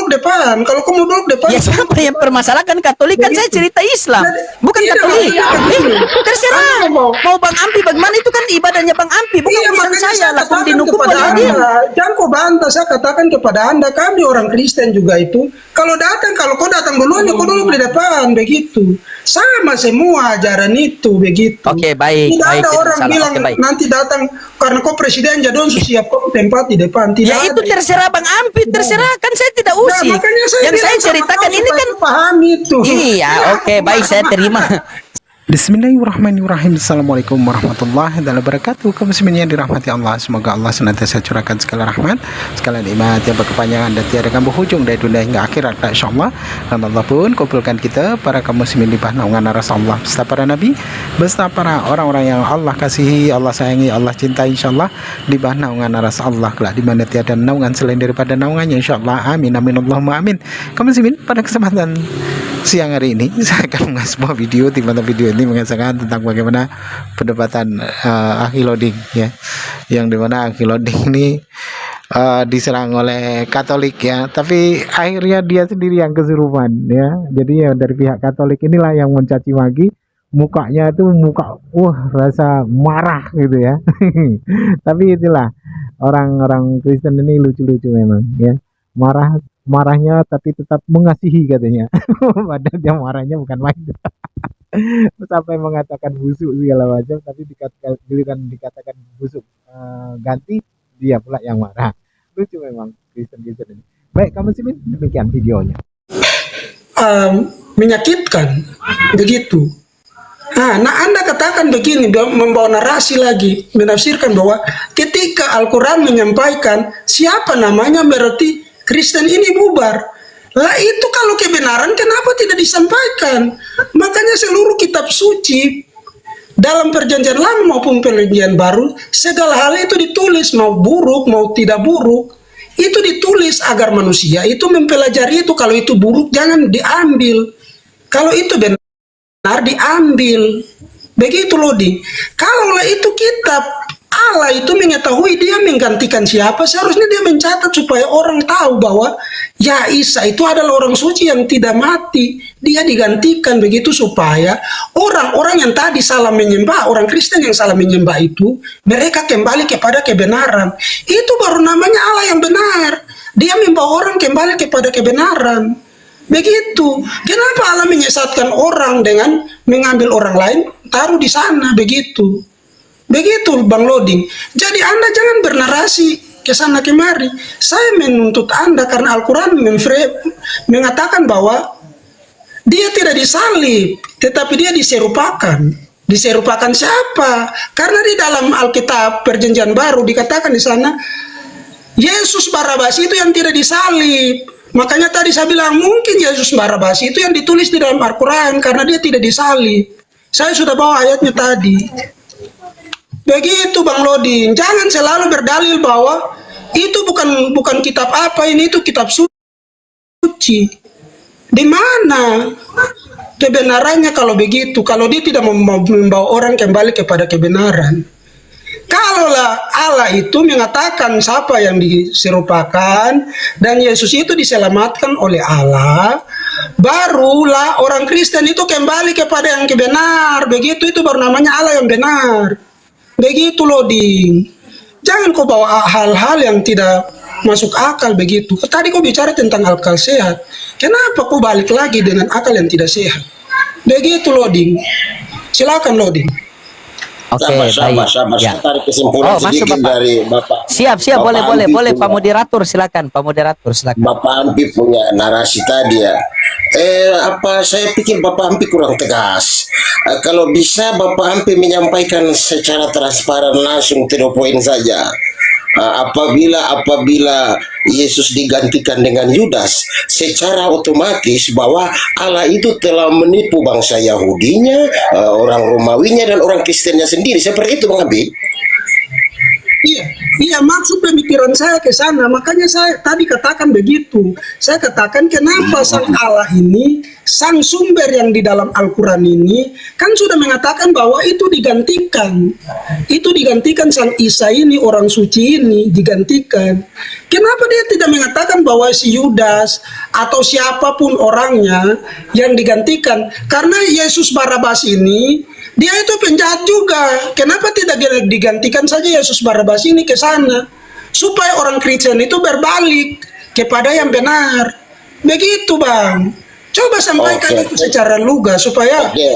duduk depan. Kalau kau mau duduk depan. Ya siapa yang permasalahkan Katolik? Kan saya cerita Islam, bukan Katolik. Terserah. Mau Bang Ampi bagaimana, itu kan ibadahnya Bang Ampi, bukan urusan saya. Langsung dinukum oleh dia. Jangan kau bantah, saya katakan kepada Anda, kami orang Kristen juga itu. Kalau kau datang duluan, kau duduk di depan, begitu. Sama semua ajaran itu, begitu. Oke, baik. Tidak baik, ada orang bilang nanti datang karena kau presiden jadon siap kau tempat di depan. Tidak ya itu terserah Bang Ampi, terserah, kan saya tidak usik. Yang saya ceritakan ini kan paham itu. Iya, oke, baik, saya terima. Bismillahirrahmanirrahim. Assalamualaikum warahmatullahi wabarakatuh. Kaum muslimin yang dirahmati Allah, semoga Allah senantiasa curahkan segala rahmat, segala nikmat yang berkepanjangan dan tiada akan berhujung dari dunia hingga akhirat, insyaallah. Dan Allah pun kumpulkan kita para kaum muslimin di bawah naungan Rasulullah beserta para nabi, beserta para orang-orang yang Allah kasihi, Allah sayangi, Allah cintai, insyaallah, di bawah naungan Rasulullah kelak di mana tiada naungan selain daripada naungannya, insyaallah. Amin amin Allahumma amin. Kaum muslimin, pada kesempatan siang hari ini saya akan mengasih sebuah video, di mana video ini mengisahkan tentang bagaimana perdebatan Aki Loding, ya, yang dimana Aki Loding ini diserang oleh Katolik, ya, tapi akhirnya dia sendiri yang kesurupan, ya. Jadi ya dari pihak Katolik inilah yang mencaci maki, mukanya itu muka rasa marah gitu, ya. Tapi itulah orang-orang Kristen ini lucu-lucu memang, ya, marahnya tapi tetap mengasihi katanya. Padahal dia marahnya bukan main. Sampai mengatakan busuk segala macam, tapi giliran dikatakan busuk ganti, dia pula yang marah. Lucu memang Kristen ini. Baik, kamu sih, demikian videonya. Menyakitkan begitu. Nah, Anda katakan begini, membawa narasi lagi, menafsirkan bahwa ketika Al-Quran menyampaikan siapa namanya berarti Kristen ini bubar. Lah itu kalau kebenaran kenapa tidak disampaikan? Makanya seluruh kitab suci dalam perjanjian lama maupun perjanjian baru, segala hal itu ditulis, mau buruk mau tidak buruk, itu ditulis agar manusia itu mempelajari itu. Kalau itu buruk jangan diambil, kalau itu benar diambil. Begitu Lodi. Kalau itu kitab Allah itu mengetahui dia menggantikan siapa, seharusnya dia mencatat supaya orang tahu bahwa ya Isa itu adalah orang suci yang tidak mati, dia digantikan, begitu supaya orang-orang yang tadi salah menyembah, orang Kristen yang salah menyembah itu, mereka kembali kepada kebenaran. Itu baru namanya Allah yang benar. Dia membawa orang kembali kepada kebenaran. Begitu. Kenapa Allah menyesatkan orang dengan mengambil orang lain taruh di sana, begitu. Begitu Bang Loding. Jadi Anda jangan bernarasi ke sana kemari. Saya menuntut Anda karena Al-Quran mengatakan bahwa dia tidak disalib, tetapi dia diserupakan. Diserupakan siapa? Karena di dalam Alkitab Perjanjian Baru dikatakan di sana Yesus Barabas itu yang tidak disalib. Makanya tadi saya bilang mungkin Yesus Barabas itu yang ditulis di dalam Al-Quran karena dia tidak disalib. Saya sudah bawa ayatnya tadi. Begitu Bang Loding, jangan selalu berdalil bahwa itu bukan kitab apa ini, itu kitab suci. Di mana kebenarannya kalau begitu? Kalau dia tidak membawa orang kembali kepada kebenaran. Kalaulah Allah itu mengatakan siapa yang diserupakan dan Yesus itu diselamatkan oleh Allah, barulah orang Kristen itu kembali kepada yang benar. Begitu, itu baru namanya Allah yang benar. Begitu Loding. Jangan kau bawa hal-hal yang tidak masuk akal begitu. Tadi kau bicara tentang akal sehat. Kenapa kau balik lagi dengan akal yang tidak sehat? Begitu Loding. Silakan Loding. Oke, baik. Ya. Tarik kesimpulan sedikit dari Bapak. Siap, boleh Pak Moderator, silakan Pak Moderator, silakan. Bapak Ampi punya narasi tadi, ya. Saya pikir Bapak Ampi kurang tegas. Kalau bisa Bapak Ampi menyampaikan secara transparan langsung to the point saja. Apabila Yesus digantikan dengan Yudas, secara otomatis bahwa Allah itu telah menipu bangsa Yahudinya, orang Romawinya, dan orang Kristennya sendiri. Seperti itu Bang Abi. Iya, Iya, maksud pemikiran saya ke sana. Makanya saya tadi katakan begitu. Saya katakan kenapa sang Allah ini, sang sumber yang di dalam Al-Quran ini, kan sudah mengatakan bahwa itu digantikan. Itu digantikan sang Isa ini, orang suci ini, digantikan. Kenapa dia tidak mengatakan bahwa si Yudas atau siapapun orangnya yang digantikan? Karena Yesus Barabas ini, dia itu penjahat juga. Kenapa tidak digantikan saja Yesus Barabas ini ke sana? Supaya orang Kristen itu berbalik kepada yang benar. Begitu, Bang. Coba sampaikan itu secara lugas supaya Iya.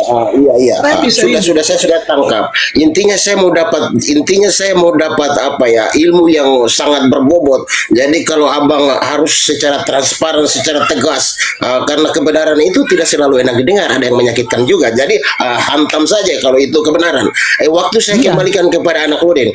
Sudah saya sudah tangkap. Intinya saya mau dapat apa ya, ilmu yang sangat berbobot. Jadi kalau abang harus secara transparan, secara tegas, karena kebenaran itu tidak selalu enak didengar, ada yang menyakitkan juga. Jadi hantam saja kalau itu kebenaran. Waktu saya kembalikan kepada anak Loding,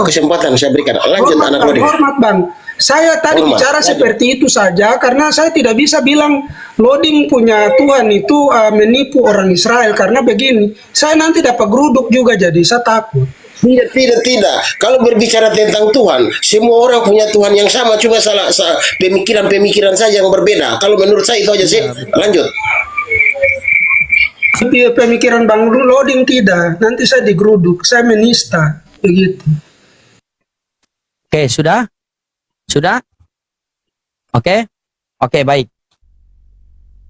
kesempatan saya berikan. Lanjut anak Loding. Hormat, Bang. Saya tadi bicara seperti itu saja karena saya tidak bisa bilang Loding punya Tuhan itu menipu orang Israel, karena begini, saya nanti dapat geruduk juga, jadi saya takut. Tidak. Kalau berbicara tentang Tuhan, semua orang punya Tuhan yang sama, cuma salah pemikiran saja yang berbeda. Kalau menurut saya itu aja sih. Lanjut. Pemikiran Bang Loding tidak, nanti saya digeruduk, saya menista, begitu. Oke, sudah? Oke, baik.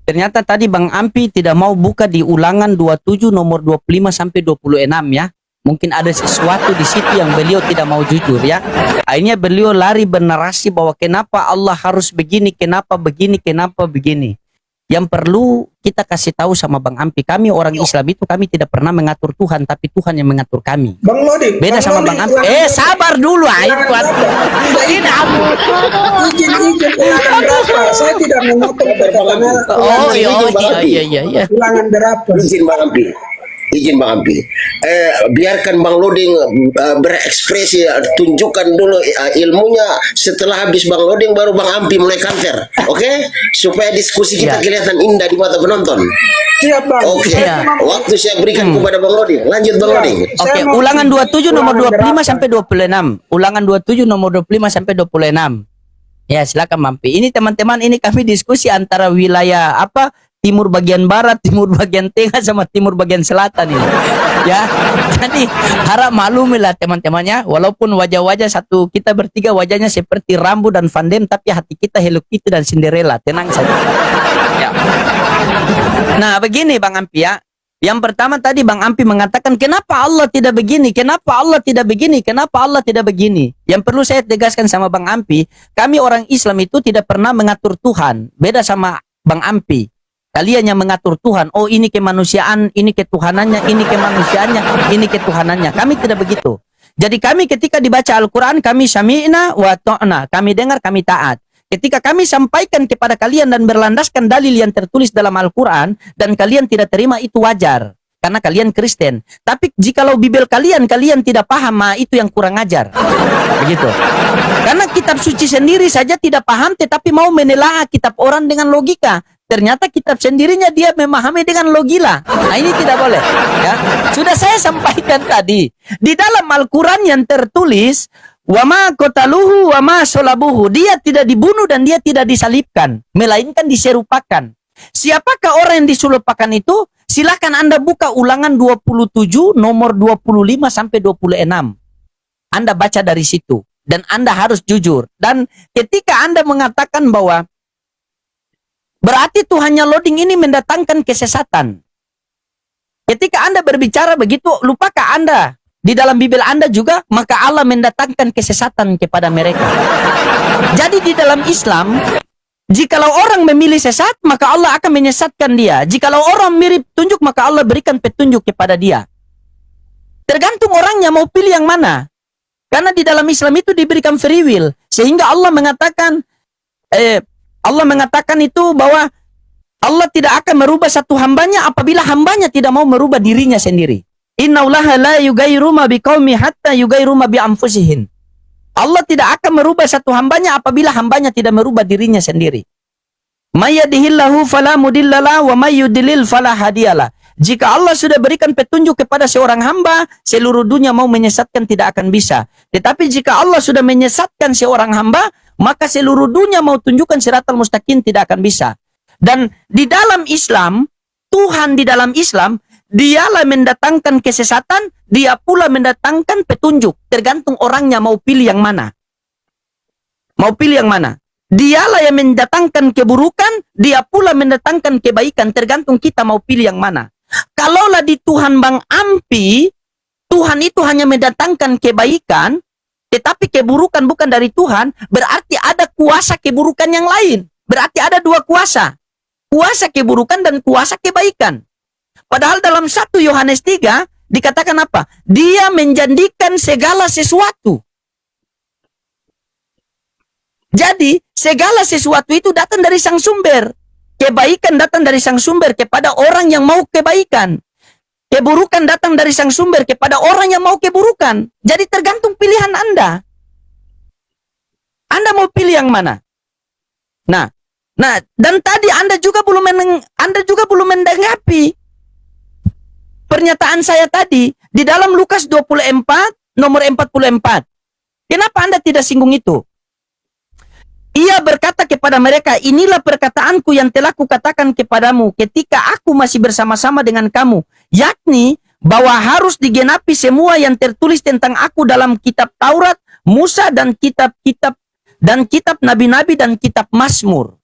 Ternyata tadi Bang Ampi tidak mau buka di Ulangan 27 nomor 25 sampai 26 ya. Mungkin ada sesuatu di situ yang beliau tidak mau jujur ya. Akhirnya beliau lari bernarasi bahwa kenapa Allah harus begini, kenapa begini. Yang perlu kita kasih tahu sama Bang Ampi, kami orang Islam itu kami tidak pernah mengatur Tuhan, tapi Tuhan yang mengatur kami. Bang Loding, beda sama Bang Ampi. Sabar dulu, Aikwat. Ini apa? Izin ulangan berapa? Saya tidak memotong perkataan. Iya. Ulangan berapa? Izin Bang Ampi. Biarkan Bang Loding berekspresi, tunjukkan dulu ilmunya. Setelah habis Bang Loding baru Bang Ampi mulai counter. Oke? Supaya diskusi kita kelihatan indah di mata penonton. Siap, Bang. Oke. Waktu saya berikan kepada Bang Loding. Lanjut Bang Loding. Oke, Ulangan 27 nomor 25 sampai 26. Ulangan 27 nomor 25 sampai 26. Ya, silakan Mampi. Ini teman-teman, ini kami diskusi antara wilayah apa? Timur bagian barat, timur bagian tengah, sama timur bagian selatan ini. Ya, jadi harap maklumilah teman-temannya. Walaupun wajah-wajah satu kita bertiga wajahnya seperti Rambo dan Van Damme, tapi hati kita Hello Kitty dan Cinderella. Tenang saja. Ya. Nah, begini Bang Ampi ya. Yang pertama tadi Bang Ampi mengatakan kenapa Allah tidak begini, kenapa Allah tidak begini, kenapa Allah tidak begini. Yang perlu saya tegaskan sama Bang Ampi, kami orang Islam itu tidak pernah mengatur Tuhan. Beda sama Bang Ampi. Kalian yang mengatur Tuhan, oh ini kemanusiaan, ini ketuhanannya, ini kemanusiaannya, ini ketuhanannya. Kami tidak begitu. Jadi kami ketika dibaca Al-Quran, kami syami'na wa ta'na. Kami dengar, kami taat. Ketika kami sampaikan kepada kalian dan berlandaskan dalil yang tertulis dalam Al-Quran, dan kalian tidak terima, itu wajar. Karena kalian Kristen. Tapi jikalau Bibel kalian tidak paham, itu yang kurang ajar. Begitu. Karena kitab suci sendiri saja tidak paham, tetapi mau menelaah kitab orang dengan logika. Ternyata kitab sendirinya dia memahami dengan logika. Nah, ini tidak boleh. Ya. Sudah saya sampaikan tadi. Di dalam Al-Quran yang tertulis, wama kotaluhu wama solabuhu. Dia tidak dibunuh dan dia tidak disalibkan. Melainkan diserupakan. Siapakah orang yang diserupakan itu? Silakan Anda buka Ulangan 27 nomor 25 sampai 26. Anda baca dari situ. Dan Anda harus jujur. Dan ketika Anda mengatakan bahwa berarti Tuhannya Loding ini mendatangkan kesesatan. Ketika Anda berbicara begitu, lupakah Anda di dalam Bibel Anda juga, maka Allah mendatangkan kesesatan kepada mereka. Jadi di dalam Islam, jikalau orang memilih sesat, maka Allah akan menyesatkan dia. Jikalau orang mirip petunjuk, maka Allah berikan petunjuk kepada dia. Tergantung orangnya mau pilih yang mana. Karena di dalam Islam itu diberikan free will. Sehingga Allah mengatakan itu bahwa Allah tidak akan merubah satu hambanya apabila hambanya tidak mau merubah dirinya sendiri. Innallaha la yughayyiru ma biqaumin hatta yughayyiru ma bi anfusihim. Allah tidak akan merubah satu hambanya apabila hambanya tidak merubah dirinya sendiri. May yahdihillahu fala mudhillalah wa may yudlil fala hadiyalah. jika Allah sudah berikan petunjuk kepada seorang hamba, seluruh dunia mau menyesatkan tidak akan bisa. Tetapi jika Allah sudah menyesatkan seorang hamba, maka seluruh dunia mau tunjukkan siratal mustaqim tidak akan bisa. Dan di dalam Islam, Tuhan di dalam Islam, dialah mendatangkan kesesatan, dia pula mendatangkan petunjuk. Tergantung orangnya mau pilih yang mana. Mau pilih yang mana. Dialah yang mendatangkan keburukan, dia pula mendatangkan kebaikan. Tergantung kita mau pilih yang mana. Kalaulah di Tuhan Bang Ampi, Tuhan itu hanya mendatangkan kebaikan, tetapi keburukan bukan dari Tuhan, berarti ada kuasa keburukan yang lain. Berarti ada dua kuasa. Kuasa keburukan dan kuasa kebaikan. Padahal dalam 1 Yohanes 3 dikatakan apa? Dia menjanjikan segala sesuatu. Jadi, segala sesuatu itu datang dari sang sumber. Kebaikan datang dari sang sumber kepada orang yang mau kebaikan. Keburukan datang dari sang sumber kepada orang yang mau keburukan. Jadi tergantung pilihan Anda. Anda mau pilih yang mana? Nah, dan tadi Anda juga belum menanggapi pernyataan saya tadi di dalam Lukas 24 nomor 44. Kenapa Anda tidak singgung itu? Ia berkata kepada mereka, inilah perkataanku yang telah kukatakan kepadamu ketika aku masih bersama-sama dengan kamu, yakni bahwa harus digenapi semua yang tertulis tentang aku dalam kitab Taurat, Musa dan kitab nabi-nabi dan kitab Mazmur.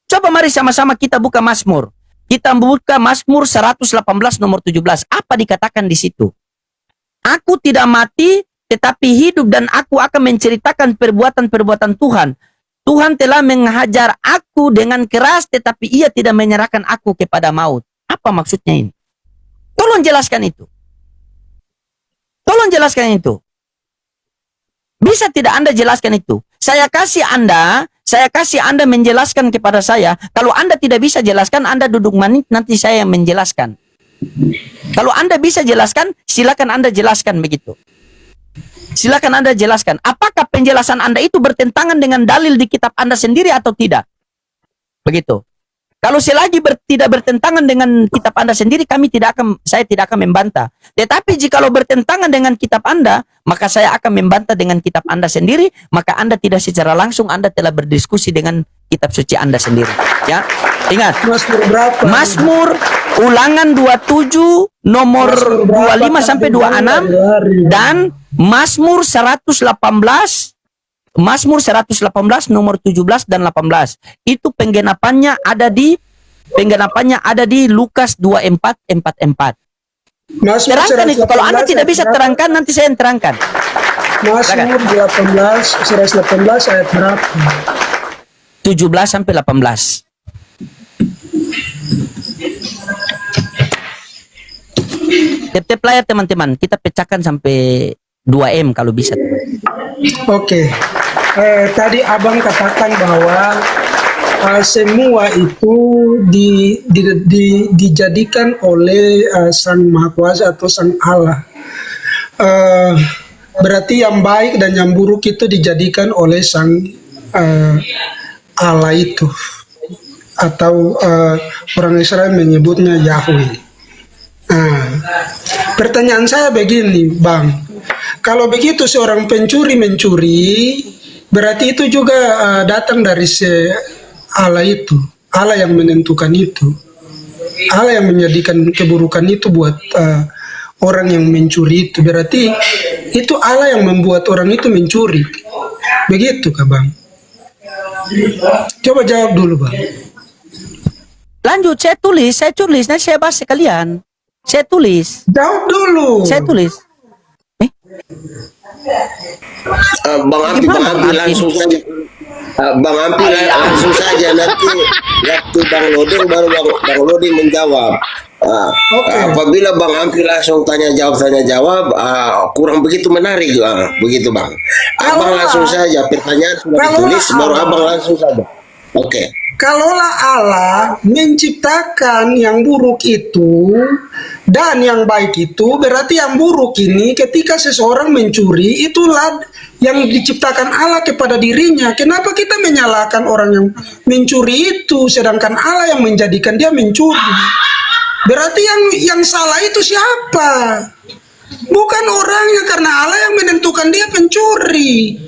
Coba mari sama-sama kita buka Mazmur. Kita buka Mazmur 118 nomor 17. Apa dikatakan di situ? Aku tidak mati tetapi hidup dan aku akan menceritakan perbuatan-perbuatan Tuhan. Tuhan telah menghajar aku dengan keras tetapi ia tidak menyerahkan aku kepada maut. Apa maksudnya ini? Tolong jelaskan itu. Tolong jelaskan itu. Bisa tidak Anda jelaskan itu? Saya kasih Anda menjelaskan kepada saya. Kalau Anda tidak bisa jelaskan, Anda duduk manis, nanti saya yang menjelaskan. Kalau Anda bisa jelaskan, silakan Anda jelaskan begitu. Silakan Anda jelaskan. Apakah penjelasan Anda itu bertentangan dengan dalil di kitab Anda sendiri atau tidak? Begitu. Kalau selagi tidak bertentangan dengan kitab Anda sendiri, saya tidak akan membantah. Tetapi jikalau bertentangan dengan kitab Anda, maka saya akan membantah dengan kitab Anda sendiri, maka Anda tidak secara langsung Anda telah berdiskusi dengan kitab suci Anda sendiri. Ya, ingat. Mazmur berapa? Mazmur Ulangan 27 nomor 25 sampai 26 dan Mazmur 118 nomor 17 dan 18. Itu penggenapannya ada di Lukas 24:44. Terangkan itu. Kalau Anda tidak bisa terangkan, nanti saya yang terangkan. Mazmur 118 ayat berapa? 17 sampai 18. Tep layar teman-teman, kita pecahkan sampai 2M kalau bisa. Oke. Tadi Abang katakan bahwa semua itu dijadikan oleh Sang Maha Kuasa atau Sang Allah. Berarti yang baik dan yang buruk itu dijadikan oleh Sang Allah itu, atau orang Israel menyebutnya Yahweh. Pertanyaan saya begini, Bang. Kalau begitu seorang pencuri mencuri, berarti itu juga datang dari Allah itu. Allah yang menentukan itu. Allah yang menjadikan keburukan itu buat orang yang mencuri itu. Berarti itu Allah yang membuat orang itu mencuri. Begitu kah, Bang? Coba jawab dulu, Bang. Lanjut, saya tulis, nanti saya bahas sekalian. Saya tulis. Jawab dulu. Saya tulis. Bang Ampi langsung saja. Bang Ampi langsung saja, nanti waktu Bang Loding baru Bang Loding menjawab. Apabila Bang Ampi langsung tanya jawab, kurang begitu menarik, begitu Bang. Abang langsung saja, pertanyaan sudah ditulis, baru Abang langsung saja. Oke. Kalaulah Allah menciptakan yang buruk itu dan yang baik itu, berarti yang buruk ini ketika seseorang mencuri, itulah yang diciptakan Allah kepada dirinya. Kenapa kita menyalahkan orang yang mencuri itu, sedangkan Allah yang menjadikan dia mencuri? Berarti yang salah itu siapa? Bukan orangnya, karena Allah yang menentukan dia pencuri.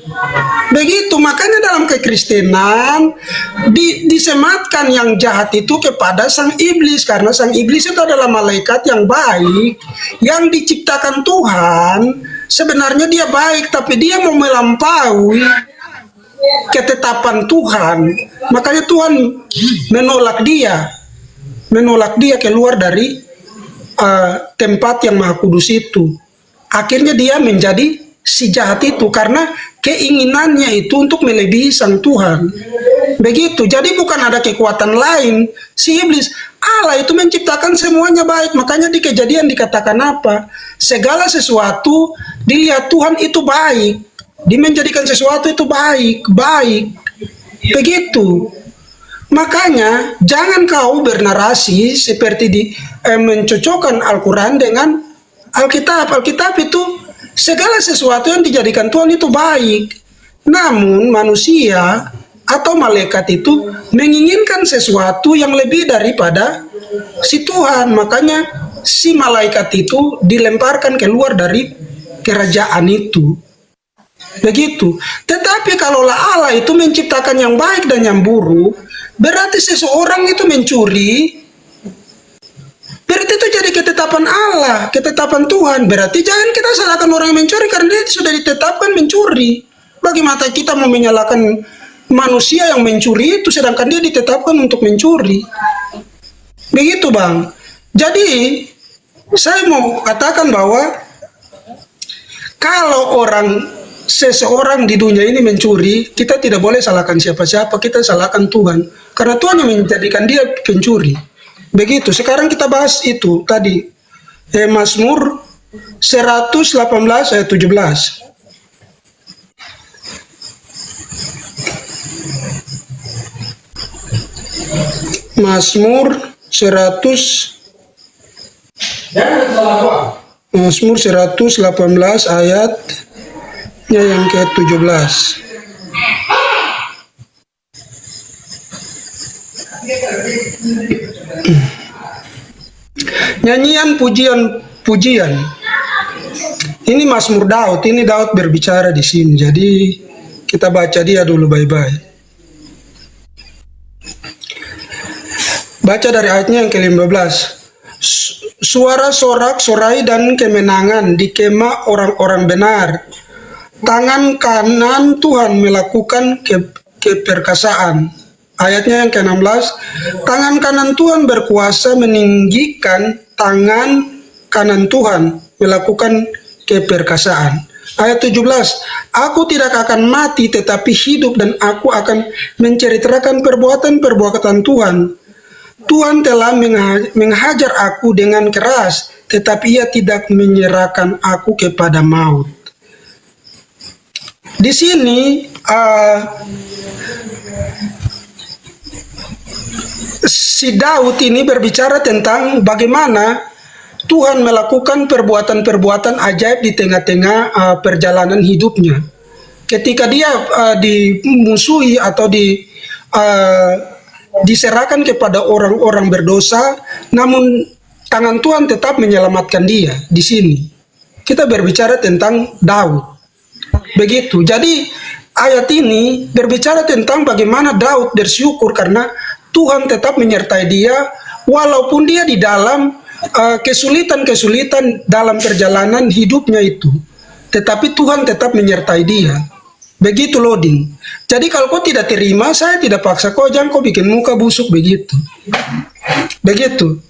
Begitu, makanya dalam kekristenan disematkan yang jahat itu kepada sang iblis, karena sang iblis itu adalah malaikat yang baik yang diciptakan Tuhan. Sebenarnya dia baik, tapi dia mau melampaui ketetapan Tuhan. Makanya Tuhan menolak dia keluar dari tempat yang maha kudus itu. Akhirnya dia menjadi si jahat itu karena keinginannya itu untuk melebihi sang Tuhan. Begitu. Jadi bukan ada kekuatan lain si iblis. Allah itu menciptakan semuanya baik. Makanya di Kejadian dikatakan apa? Segala sesuatu dilihat Tuhan itu baik. Dia menjadikan sesuatu itu baik. Begitu. Makanya jangan kau bernarasi seperti mencocokkan Al-Quran dengan Alkitab. Alkitab itu segala sesuatu yang dijadikan Tuhan itu baik. Namun manusia atau malaikat itu menginginkan sesuatu yang lebih daripada si Tuhan. Makanya si malaikat itu dilemparkan keluar dari kerajaan itu. Begitu. Tetapi kalaulah Allah itu menciptakan yang baik dan yang buruk, berarti seseorang itu mencuri, berarti itu jadi ketetapan Allah, ketetapan Tuhan. Berarti jangan kita salahkan orang yang mencuri, karena dia sudah ditetapkan mencuri. Bagaimana kita mau menyalahkan manusia yang mencuri itu, sedangkan dia ditetapkan untuk mencuri? Begitu, Bang. Jadi saya mau katakan bahwa kalau seseorang di dunia ini mencuri, kita tidak boleh salahkan siapa-siapa, kita salahkan Tuhan. Karena Tuhan yang menjadikan dia pencuri. Begitu. Sekarang kita bahas itu tadi. Mazmur 118 ayat 17. Mazmur 118 ayat yang ke-17. Nyanyian pujian. Ini Mazmur Daud. Ini Daud berbicara di sini. Jadi kita baca dia dulu baik-baik. Baca dari ayatnya yang ke-15. Suara sorak-sorai dan kemenangan di kemah orang-orang benar. Tangan kanan Tuhan melakukan keperkasaan. Ayatnya yang ke-16. Tangan kanan Tuhan berkuasa meninggikan, tangan kanan Tuhan melakukan keperkasaan. Ayat 17. Aku tidak akan mati tetapi hidup, dan aku akan menceritakan perbuatan-perbuatan Tuhan. Tuhan telah menghajar aku dengan keras, tetapi ia tidak menyerahkan aku kepada maut. Di sini si Daud ini berbicara tentang bagaimana Tuhan melakukan perbuatan-perbuatan ajaib di tengah-tengah perjalanan hidupnya. Ketika dia dimusuhi atau diserahkan kepada orang-orang berdosa, namun tangan Tuhan tetap menyelamatkan dia. Di sini kita berbicara tentang Daud. Begitu. Jadi ayat ini berbicara tentang bagaimana Daud bersyukur karena Tuhan tetap menyertai dia walaupun dia di dalam kesulitan-kesulitan dalam perjalanan hidupnya itu. Tetapi Tuhan tetap menyertai dia. Begitu loading. Jadi kalau kau tidak terima, saya tidak paksa kau, jangan kau bikin muka busuk begitu. Begitu.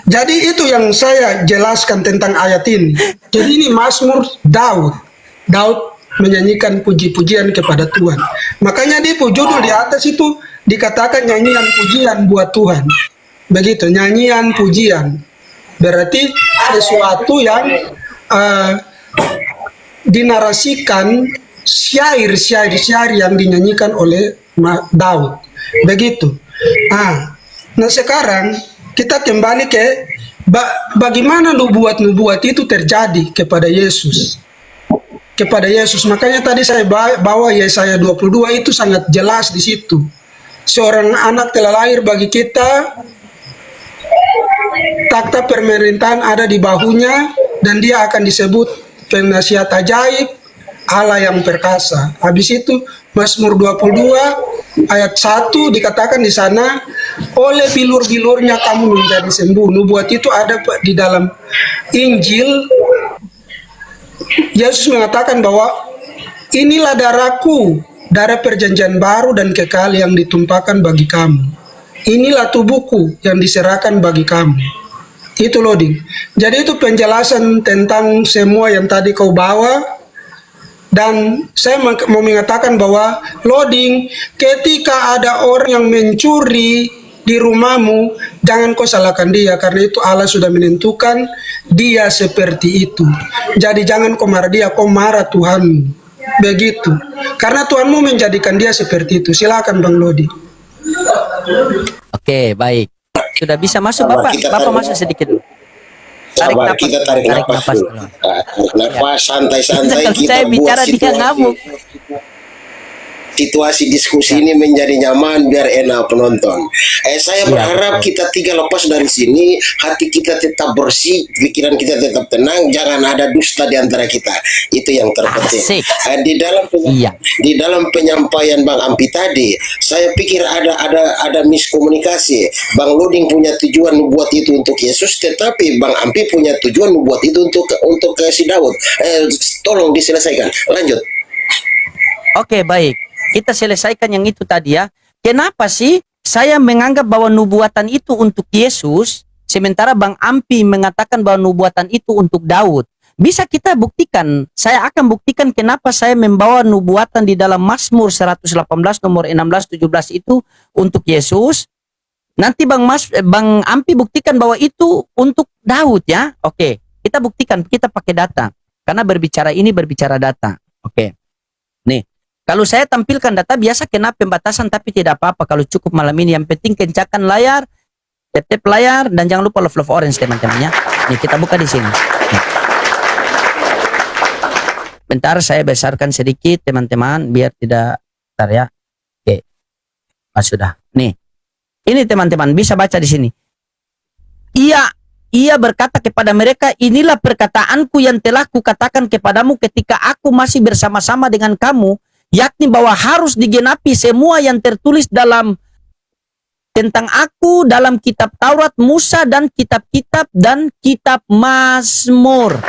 Jadi itu yang saya jelaskan tentang ayat ini. Jadi ini Mazmur Daud. Daud menyanyikan puji-pujian kepada Tuhan. Makanya di judul di atas itu dikatakan nyanyian pujian buat Tuhan. Begitu, nyanyian pujian. Berarti sesuatu yang dinarasikan, syair yang dinyanyikan oleh Daud. Begitu. Nah sekarang kita kembali ke bagaimana nubuat-nubuat itu terjadi kepada Yesus. Makanya tadi saya bawa Yesaya 22 itu sangat jelas di situ. Seorang anak telah lahir bagi kita, takhta pemerintahan ada di bahunya, dan dia akan disebut penasihat ajaib, Allah yang perkasa. Habis itu Mazmur 22 ayat 1 dikatakan di sana, oleh bilur-bilurnya kamu menjadi sembuh. Nubuat itu ada di dalam Injil. Yesus mengatakan bahwa inilah darahku, darah perjanjian baru dan kekal yang ditumpahkan bagi kamu. Inilah tubuhku yang diserahkan bagi kamu. Itu loading. Jadi itu penjelasan tentang semua yang tadi kau bawa. Dan saya mau mengatakan bahwa loading, ketika ada orang yang mencuri di rumahmu, jangan kau salahkan dia, karena itu Allah sudah menentukan dia seperti itu. Jadi jangan kau marah dia, kau marah Tuhanmu. Begitu. Karena Tuhanmu menjadikan dia seperti itu. Silakan Bang Lodi. Oke, baik. Sudah bisa masuk Sabar, Bapak. kita Bapak tarik. masuk sedikit dulu. Sabar, kita tarik nafas dulu. dulu. Tarik nafas, santai-santai Jangan kita saya buat bicara dia ngamuk. situasi diskusi ini menjadi nyaman biar enak penonton. Saya berharap kita tiga lepas dari sini, hati kita tetap bersih, pikiran kita tetap tenang, jangan ada dusta di antara kita. Itu yang terpenting. Asik. Di dalam penyampaian Bang Ampi tadi, saya pikir ada miskomunikasi. Bang Loding punya tujuan buat itu untuk Yesus, tetapi Bang Ampi punya tujuan buat itu untuk si Daud. Tolong diselesaikan. Lanjut. Oke, baik. Kita selesaikan yang itu tadi ya. Kenapa sih saya menganggap bahwa nubuatan itu untuk Yesus, sementara Bang Ampi mengatakan bahwa nubuatan itu untuk Daud? Bisa kita buktikan. Saya akan buktikan kenapa saya membawa nubuatan di dalam Mazmur 118 nomor 16 17 itu untuk Yesus. Nanti Bang Ampi buktikan bahwa itu untuk Daud ya. Oke, kita buktikan, kita pakai data. Karena berbicara data. Oke. Nih, kalau saya tampilkan data biasa kena pembatasan, tapi tidak apa-apa kalau cukup malam ini. Yang penting kencangkan layar, tap layar, dan jangan lupa love orange teman-teman ya. Nih kita buka di sini. Nih. Bentar saya besarkan sedikit teman-teman biar tidak bentar ya. Oke. Sudah. Nih. Ini teman-teman bisa baca di sini. Ia berkata kepada mereka, inilah perkataanku yang telah kukatakan kepadamu ketika aku masih bersama-sama dengan kamu, yakni bahwa harus digenapi semua yang tertulis tentang aku dalam kitab Taurat, Musa, dan kitab-kitab dan kitab Mazmur.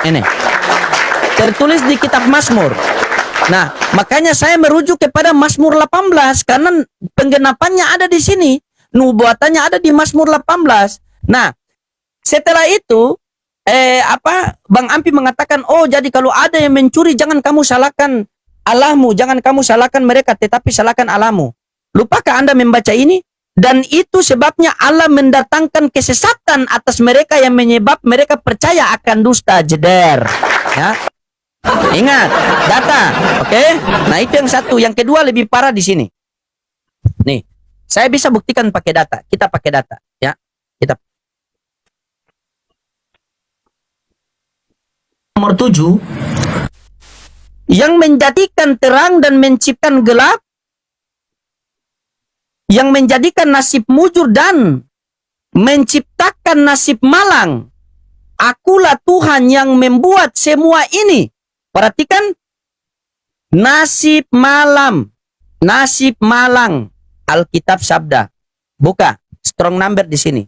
Ini tertulis di kitab Mazmur. Nah, makanya saya merujuk kepada Mazmur 18 karena penggenapannya ada di sini, nubuatannya ada di Mazmur 18. Nah, setelah itu Bang Ampi mengatakan, oh jadi kalau ada yang mencuri jangan kamu salahkan Allahmu, jangan kamu salahkan mereka, tetapi salahkan Allahmu. Lupakah Anda membaca ini? Dan itu sebabnya Allah mendatangkan kesesatan atas mereka yang menyebab mereka percaya akan dusta. Jeder. Ya. Ingat, data. Oke? Nah, itu yang satu. Yang kedua lebih parah di sini. Nih, saya bisa buktikan pakai data. Kita pakai data, ya. Kita nomor 7, yang menjadikan terang dan menciptakan gelap, yang menjadikan nasib mujur dan menciptakan nasib malang. Akulah Tuhan yang membuat semua ini. Perhatikan, nasib malam, nasib malang. Alkitab Sabda. Buka strong number di sini.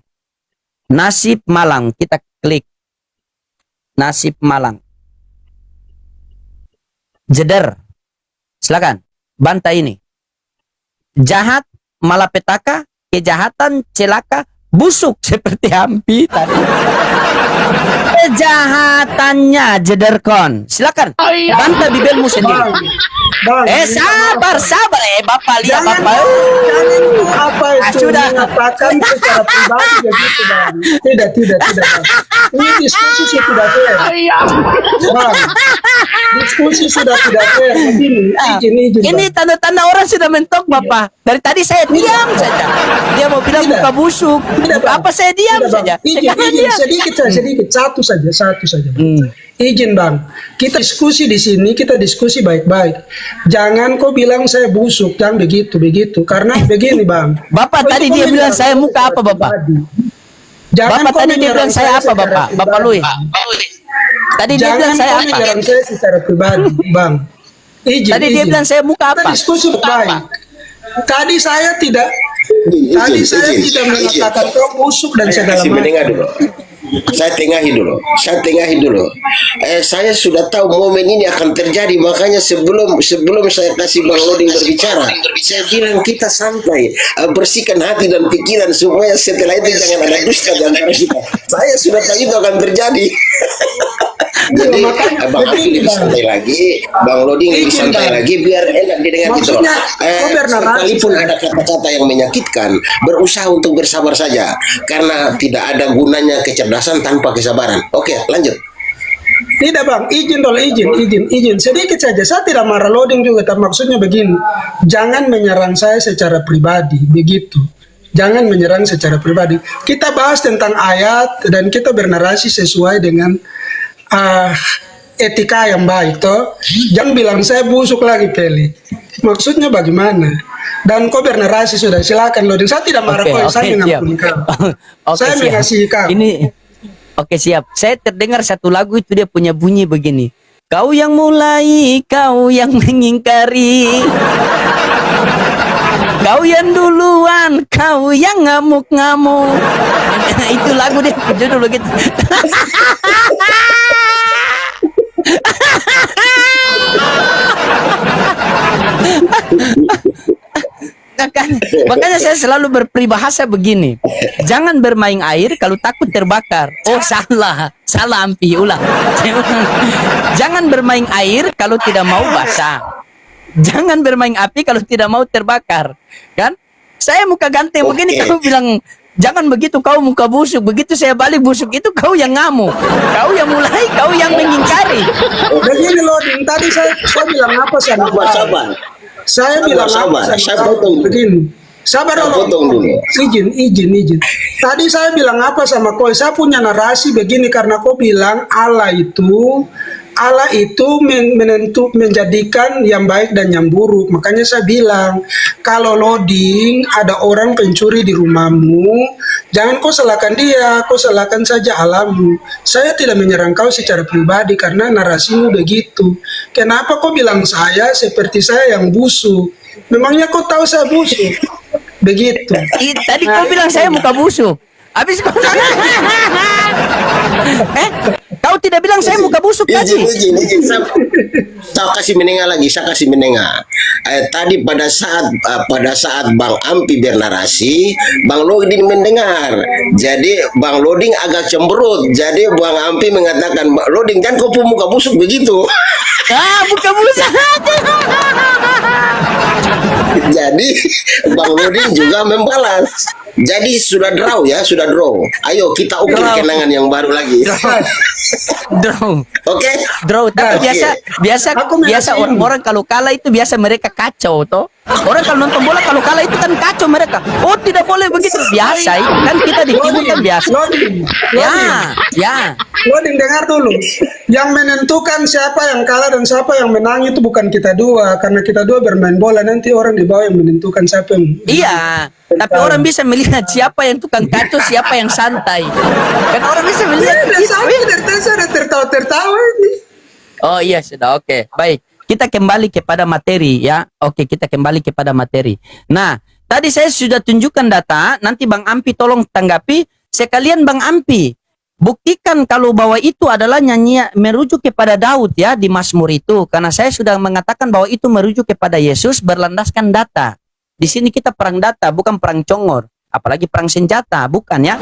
Nasib malang, kita klik. Nasib malang. Jeder. Silakan. Bantai ini. Jahat, malapetaka, kejahatan, celaka, busuk seperti Ampi tadi. Kejahatannya jederkon. Silakan. Bantai bibelmu sendiri. Sabar. Bapak lihat Bapak. Apa itu Sudah. mengatakan secara pribadi begitu, Bang. Tidak. Ini diskusi sudah fair. Bang, diskusi sudah tidak fair. Izin, Ini Bang. tanda-tanda orang sudah mentok Bapak. Dari tadi saya diam saja. Dia mau bilang Tidak. buka busuk. Tidak, Bang. Apa saya diam Tidak, Bang. saja. Sekarang Izin, diam. sedikit. Satu saja. Bang. Izin, Bang. Kita diskusi di sini, kita diskusi baik-baik. Jangan kau bilang saya busuk, jangan begitu. Karena begini, Bang. Bapak Kau tadi itu dia bilang menjawab saya muka apa, Bapak? pribadi. Jangan Bapak kau tadi dia menyerang bilang saya apa, secara Bapak? Bapak pribadi. Lui. Tadi dia Jangan bilang saya kau apa? menyerang saya secara pribadi, Bang. Izin, Tadi dia izin. bilang saya muka Kita apa? diskusi baik. Tadi saya tidak Izin. mengatakan kau busuk dan segala Kasih mendengar macam. dulu. Saya tengahi dulu. Saya sudah tahu momen ini akan terjadi, makanya sebelum saya kasih Bang Loding berbicara, saya bilang kita santai, bersihkan hati dan pikiran supaya setelah itu jangan ada dusta di antara kita. Saya sudah tahu itu akan terjadi. Jadi makanya Bang Aki begini, lebih Bang. santai lagi, Bang Loding lebih Izin, santai Bang. lagi, biar enak didengar gitu. Maksudnya, kau bernarasi. Sekalipun ada kata-kata yang menyakitkan, berusaha untuk bersabar saja, karena tidak ada gunanya kecerdasan tanpa kesabaran. Oke, lanjut. Tidak, Bang, izin dulu, izin. Sedikit saja, saya tidak marah Loding juga, tapi maksudnya begini, jangan menyerang saya secara pribadi, begitu. Jangan menyerang secara pribadi. Kita bahas tentang ayat dan kita bernarasi sesuai dengan etika yang baik, toh. Jangan bilang saya busuk lagi, Peli. Maksudnya bagaimana? Dan kau bernarasi sudah, silakan Loding. Saya tidak marah kau, saya mengampuni kau. Saya mengasihi kau. Ini oke, siap. Saya terdengar satu lagu itu dia punya bunyi begini. Kau yang mulai, kau yang mengingkari. Kau yang duluan, kau yang ngamuk-ngamuk. Itu lagu dia judul begitu. Makanya saya selalu berperibahasa begini. Jangan bermain air kalau takut terbakar. Oh, salah Ampi, ulang. Jangan bermain air kalau tidak mau basah. Jangan bermain api kalau tidak mau terbakar. Kan? Saya muka ganteng begini, kamu bilang jangan begitu, kau muka busuk. Begitu saya balik busuk, itu kau yang ngamuk. Kau yang mulai, kau yang mengingkari. Begini Loding, tadi saya bilang apa sama kau? Sabar. Saya bilang Sabar. apa Saya sama kau? potong. Begini. Sabar Saya dulu. potong dulu. Izin. Tadi saya bilang apa sama kau? Saya punya narasi begini karena kau bilang Allah itu menjadikan yang baik dan yang buruk. Makanya saya bilang, kalau Loding ada orang pencuri di rumahmu, jangan kau salahkan dia, kau salahkan saja alammu. Saya tidak menyerang kau secara pribadi karena narasimu begitu. Kenapa kau bilang saya seperti saya yang busuk? Memangnya kau tahu saya busuk? Begitu. Tadi kau bilang saya muka busuk. Habis kau kau tidak bilang saya muka busuk tadi. Izin. Saya kasih menengah. Tadi pada saat Bang Ampi bernarasi, Bang Loding mendengar. Jadi Bang Loding agak cemberut. Jadi Bang Ampi mengatakan, Loding kan kau muka busuk begitu. Muka busuk. Jadi Bang Loding juga membalas. Jadi sudah draw. Ayo kita ukir kenangan yang baru lagi. Draw. Oke? Draw. Tapi biasa orang-orang kalau kalah itu biasa mereka kacau toh. Orang kalau nonton bola kalau kalah itu kan kacau mereka. Oh, tidak boleh begitu. Biasa itu kan kita di timur kan biasa. Ya. Loding, dengar dulu. Yang menentukan siapa yang kalah dan siapa yang menang itu bukan kita dua, karena kita dua bermain bola. Nanti orang di bawah yang menentukan siapa yang Iya, tapi orang bisa melihat siapa yang tukang kacau, siapa yang santai. Kan orang bisa melihat. Saya tertawa ini. Oh iya, sudah, oke. Baik, kita kembali kepada materi ya. Oke, kita kembali kepada materi. Nah, tadi saya sudah tunjukkan data, nanti Bang Ampi tolong tanggapi. Sekalian Bang Ampi, buktikan kalau bahwa itu adalah nyanyi merujuk kepada Daud ya di Mazmur itu. Karena saya sudah mengatakan bahwa itu merujuk kepada Yesus berlandaskan data. Di sini kita perang data, bukan perang congor. Apalagi perang senjata, bukan ya.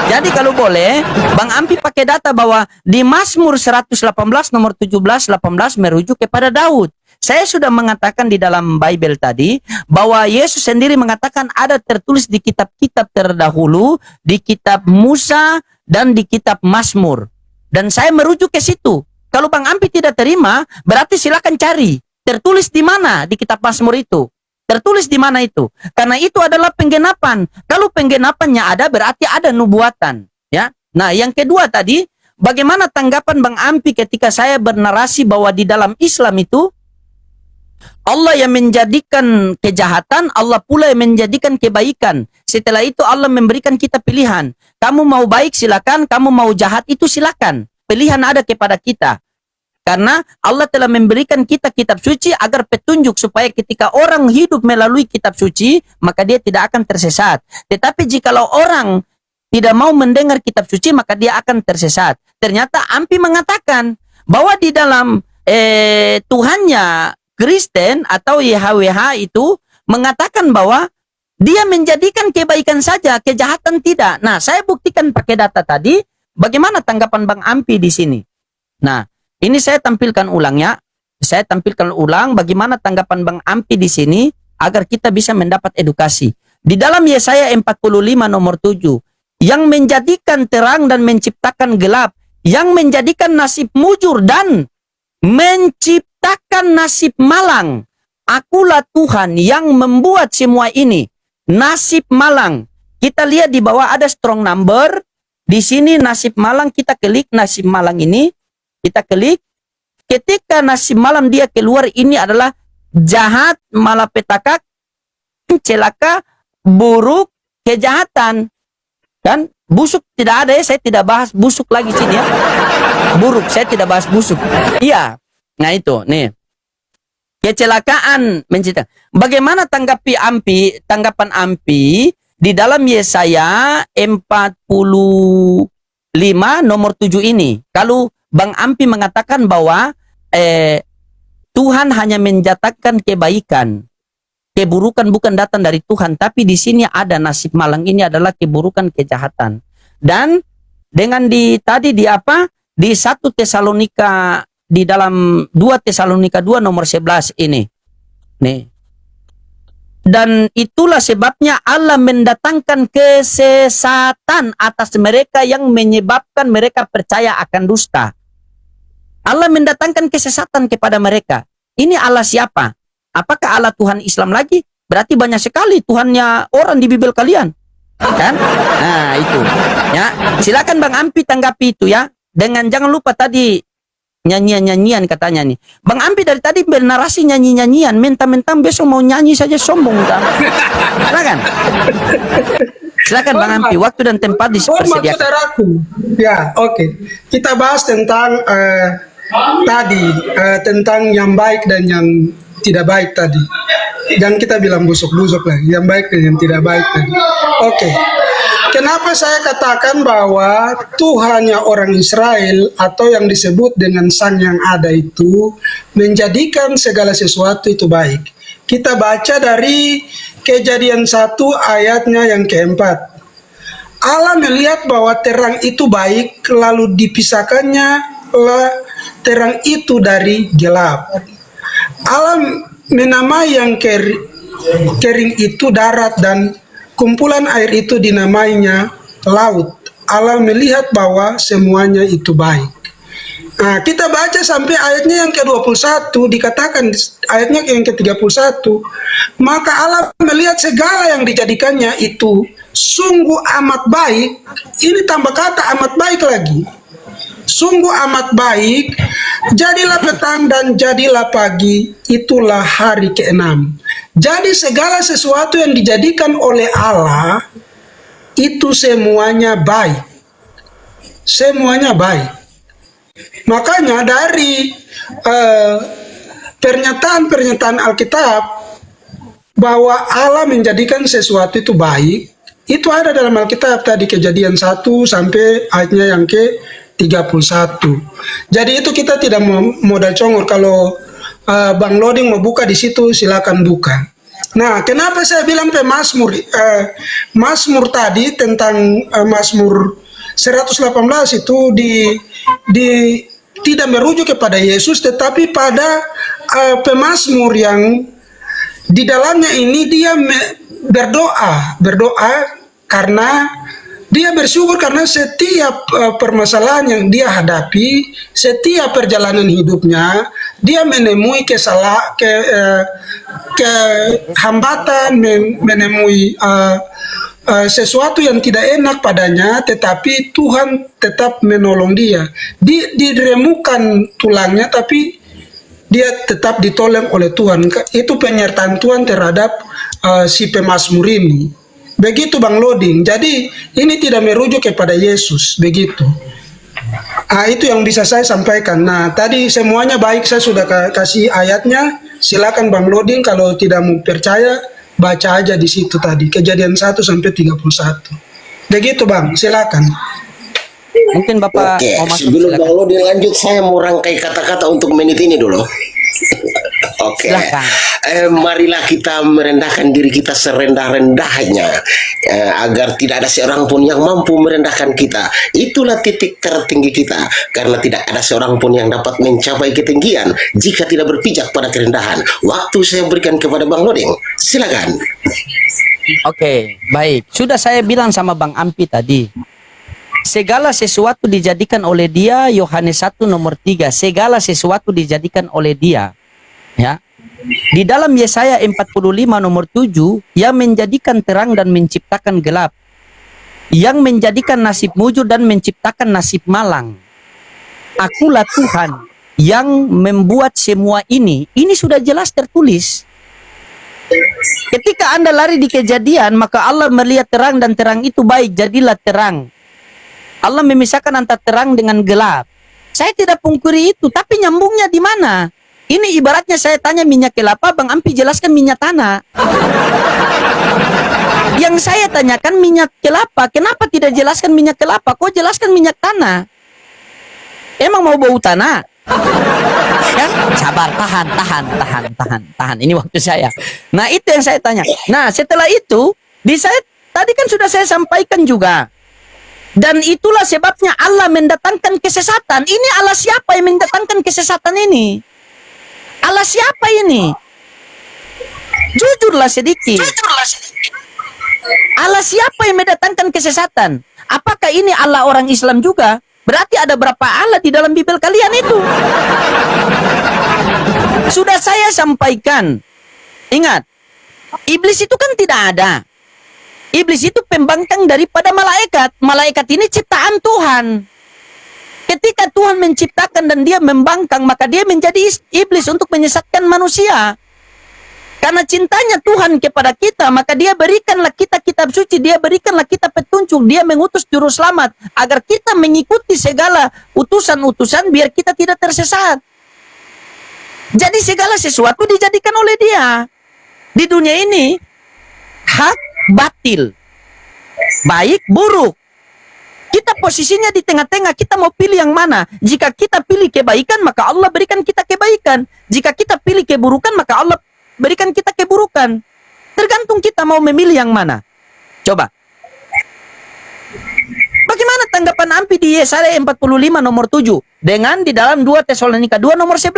Jadi kalau boleh, Bang Ampi pakai data bahwa di Mazmur 118 nomor 17-18 merujuk kepada Daud. Saya sudah mengatakan di dalam Bible tadi bahwa Yesus sendiri mengatakan ada tertulis di kitab-kitab terdahulu, di kitab Musa dan di kitab Mazmur. Dan saya merujuk ke situ. Kalau Bang Ampi tidak terima, berarti silakan cari. Tertulis di mana di kitab Mazmur itu? Tertulis di mana itu? Karena itu adalah penggenapan. Kalau penggenapannya ada, berarti ada nubuatan. Ya. Nah, yang kedua tadi, bagaimana tanggapan Bang Ampi ketika saya bernarasi bahwa di dalam Islam itu Allah yang menjadikan kejahatan, Allah pula yang menjadikan kebaikan. Setelah itu Allah memberikan kita pilihan. Kamu mau baik silakan, kamu mau jahat itu silakan. Pilihan ada kepada kita. Karena Allah telah memberikan kita kitab suci agar petunjuk supaya ketika orang hidup melalui kitab suci, maka dia tidak akan tersesat. Tetapi jikalau orang tidak mau mendengar kitab suci, maka dia akan tersesat. Ternyata Ampi mengatakan bahwa di dalam Tuhannya Kristen atau YHWH itu mengatakan bahwa dia menjadikan kebaikan saja, kejahatan tidak. Nah, saya buktikan pakai data tadi. Bagaimana tanggapan Bang Ampi di sini? Nah, ini saya tampilkan ulangnya. Saya tampilkan ulang bagaimana tanggapan Bang Ampi di sini agar kita bisa mendapat edukasi. Di dalam Yesaya 45 nomor 7, yang menjadikan terang dan menciptakan gelap, yang menjadikan nasib mujur dan menciptakan nasib malang. Akulah Tuhan yang membuat semua ini. Nasib malang. Kita lihat di bawah ada strong number. Di sini nasib malang, kita klik nasib malang ini. Kita klik. Ketika nasib malam dia keluar, ini adalah jahat, malapetaka, celaka, buruk, kejahatan. Kan? Busuk tidak ada ya, saya tidak bahas busuk lagi sini ya. Buruk, saya tidak bahas busuk. Iya. Nah itu, nih. Kecelakaan menciptakan. Bagaimana tanggapan Ampi di dalam Yesaya 45 nomor 7 ini? Kalau Bang Ampi mengatakan bahwa Tuhan hanya menjatakan kebaikan. Keburukan bukan datang dari Tuhan, tapi di sini ada nasib malang, ini adalah keburukan, kejahatan. Dan dengan tadi di 1 Tesalonika, di dalam 2 Tesalonika 2 nomor 11 ini. Nih. Dan itulah sebabnya Allah mendatangkan kesesatan atas mereka yang menyebabkan mereka percaya akan dusta. Allah mendatangkan kesesatan kepada mereka. Ini Allah siapa? Apakah Allah Tuhan Islam lagi? Berarti banyak sekali Tuhannya orang di Bibel kalian. Kan? Nah, itu. Ya, silakan Bang Ampi tanggapi itu ya. Dengan jangan lupa tadi nyanyian-nyanyian katanya nih. Bang Ampi dari tadi bernarasi nyanyi-nyanyian, mentang-mentang besok mau nyanyi saja sombong kan. Silakan. Silakan Bang Ampi, waktu dan tempat dipersediakan. Saudaraku. Ya, oke. Kita bahas tentang tadi tentang yang baik dan yang tidak baik tadi. Jangan kita bilang busuk-busuk lagi, yang baik dan yang tidak baik tadi. Oke. Kenapa saya katakan bahwa Tuhannya orang Israel atau yang disebut dengan Sang yang ada itu menjadikan segala sesuatu itu baik. Kita baca dari Kejadian 1 ayatnya yang keempat. Allah melihat bahwa terang itu baik, lalu dipisahkannya terang itu dari gelap. Allah menamai yang kering itu darat dan kumpulan air itu dinamainya laut. Allah melihat bahwa semuanya itu baik. Nah, kita baca sampai ayatnya yang ke-21, dikatakan ayatnya yang ke-31, maka Allah melihat segala yang dijadikannya itu sungguh amat baik. Ini tambah kata amat baik lagi. Sungguh amat baik. Jadilah petang dan jadilah pagi, itulah hari ke-6. Jadi segala sesuatu yang dijadikan oleh Allah itu semuanya baik. Semuanya baik. Makanya dari pernyataan-pernyataan Alkitab bahwa Allah menjadikan sesuatu itu baik, itu ada dalam Alkitab tadi Kejadian 1 sampai ayatnya yang ke-31. Jadi itu kita tidak modal congor. Kalau Bang Loding mau buka di situ silakan buka. Nah, kenapa saya bilang Mazmur tadi tentang Mazmur 118 itu tidak merujuk kepada Yesus, tetapi pada pemazmur yang di dalamnya ini dia berdoa karena dia bersyukur karena setiap permasalahan yang dia hadapi, setiap perjalanan hidupnya, dia menemui hambatan, menemui sesuatu yang tidak enak padanya, tetapi Tuhan tetap menolong dia. Diremukan tulangnya, tapi dia tetap ditolong oleh Tuhan. Itu penyertaan Tuhan terhadap si pemazmur ini. Begitu Bang Loding. Jadi ini tidak merujuk kepada Yesus, begitu. Itu yang bisa saya sampaikan. Nah, tadi semuanya baik, saya sudah kasih ayatnya. Silakan Bang Loding, kalau tidak mau percaya, baca aja di situ tadi, Kejadian 1 sampai 31. Begitu Bang, silakan. Mungkin Bapak Oke, mau masuk, sebelum silakan. Bang Loding lanjut, saya mau rangkai kata-kata untuk menit ini dulu. Oke, Silakan. Marilah kita merendahkan diri kita serendah-rendahnya, agar tidak ada seorang pun yang mampu merendahkan kita. Itulah titik tertinggi kita, karena tidak ada seorang pun yang dapat mencapai ketinggian jika tidak berpijak pada kerendahan. Waktu saya berikan kepada Bang Loding, silakan. Oke, baik. Sudah saya bilang sama Bang Ampi tadi. Segala sesuatu dijadikan oleh Dia, Yohanes 1 nomor 3. Segala sesuatu dijadikan oleh Dia. Ya. Di dalam Yesaya 45 nomor 7, yang menjadikan terang dan menciptakan gelap. Yang menjadikan nasib mujur dan menciptakan nasib malang. Akulah Tuhan yang membuat semua ini. Ini sudah jelas tertulis. Ketika Anda lari di Kejadian, maka Allah melihat terang dan terang itu baik, jadilah terang. Allah memisahkan antara terang dengan gelap. Saya tidak pungkiri itu, tapi nyambungnya di mana? Ini ibaratnya saya tanya minyak kelapa, Bang Ampi jelaskan minyak tanah. Yang saya tanyakan minyak kelapa, kenapa tidak jelaskan minyak kelapa? Kok jelaskan minyak tanah? Emang mau bau tanah? Ya, sabar, tahan. Ini waktu saya. Nah, itu yang saya tanya. Nah, setelah itu, tadi kan sudah saya sampaikan juga. Dan itulah sebabnya Allah mendatangkan kesesatan. Ini Allah siapa yang mendatangkan kesesatan ini? Allah siapa ini? Jujurlah sedikit. Allah siapa yang mendatangkan kesesatan? Apakah ini Allah orang Islam juga? Berarti ada berapa Allah di dalam Bible kalian itu? Sudah saya sampaikan. Ingat, iblis itu kan tidak ada. Iblis itu pembangkang daripada malaikat. Malaikat ini ciptaan Tuhan. Ketika Tuhan menciptakan dan dia membangkang, maka dia menjadi iblis untuk menyesatkan manusia. Karena cintanya Tuhan kepada kita, maka dia berikanlah kita kitab suci, dia berikanlah kita petunjuk, dia mengutus juru selamat, agar kita mengikuti segala utusan-utusan biar kita tidak tersesat. Jadi segala sesuatu dijadikan oleh dia. Di dunia ini, hak, batil, baik, buruk. Kita posisinya di tengah-tengah, kita mau pilih yang mana? Jika kita pilih kebaikan, maka Allah berikan kita kebaikan. Jika kita pilih keburukan, maka Allah berikan kita keburukan. Tergantung kita mau memilih yang mana. Coba. Bagaimana tanggapan Ampi di Yesaya 45 nomor 7 dengan di dalam 2 Tesalonika 2 nomor 11?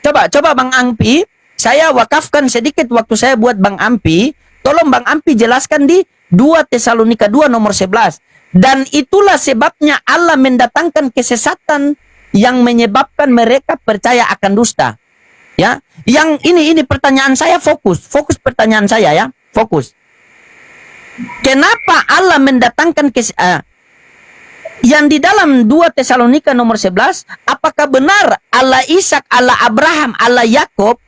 Coba Bang Ampi, saya wakafkan sedikit waktu saya buat Bang Ampi. Tolong Bang Ampi jelaskan di 2 Tesalonika 2 nomor 11. Dan itulah sebabnya Allah mendatangkan kesesatan yang menyebabkan mereka percaya akan dusta. Ya, yang ini pertanyaan saya, fokus pertanyaan saya ya, fokus. Kenapa Allah mendatangkan yang di dalam 2 Tesalonika nomor 11, apakah benar Allah Ishak, Allah Abraham, Allah Yakub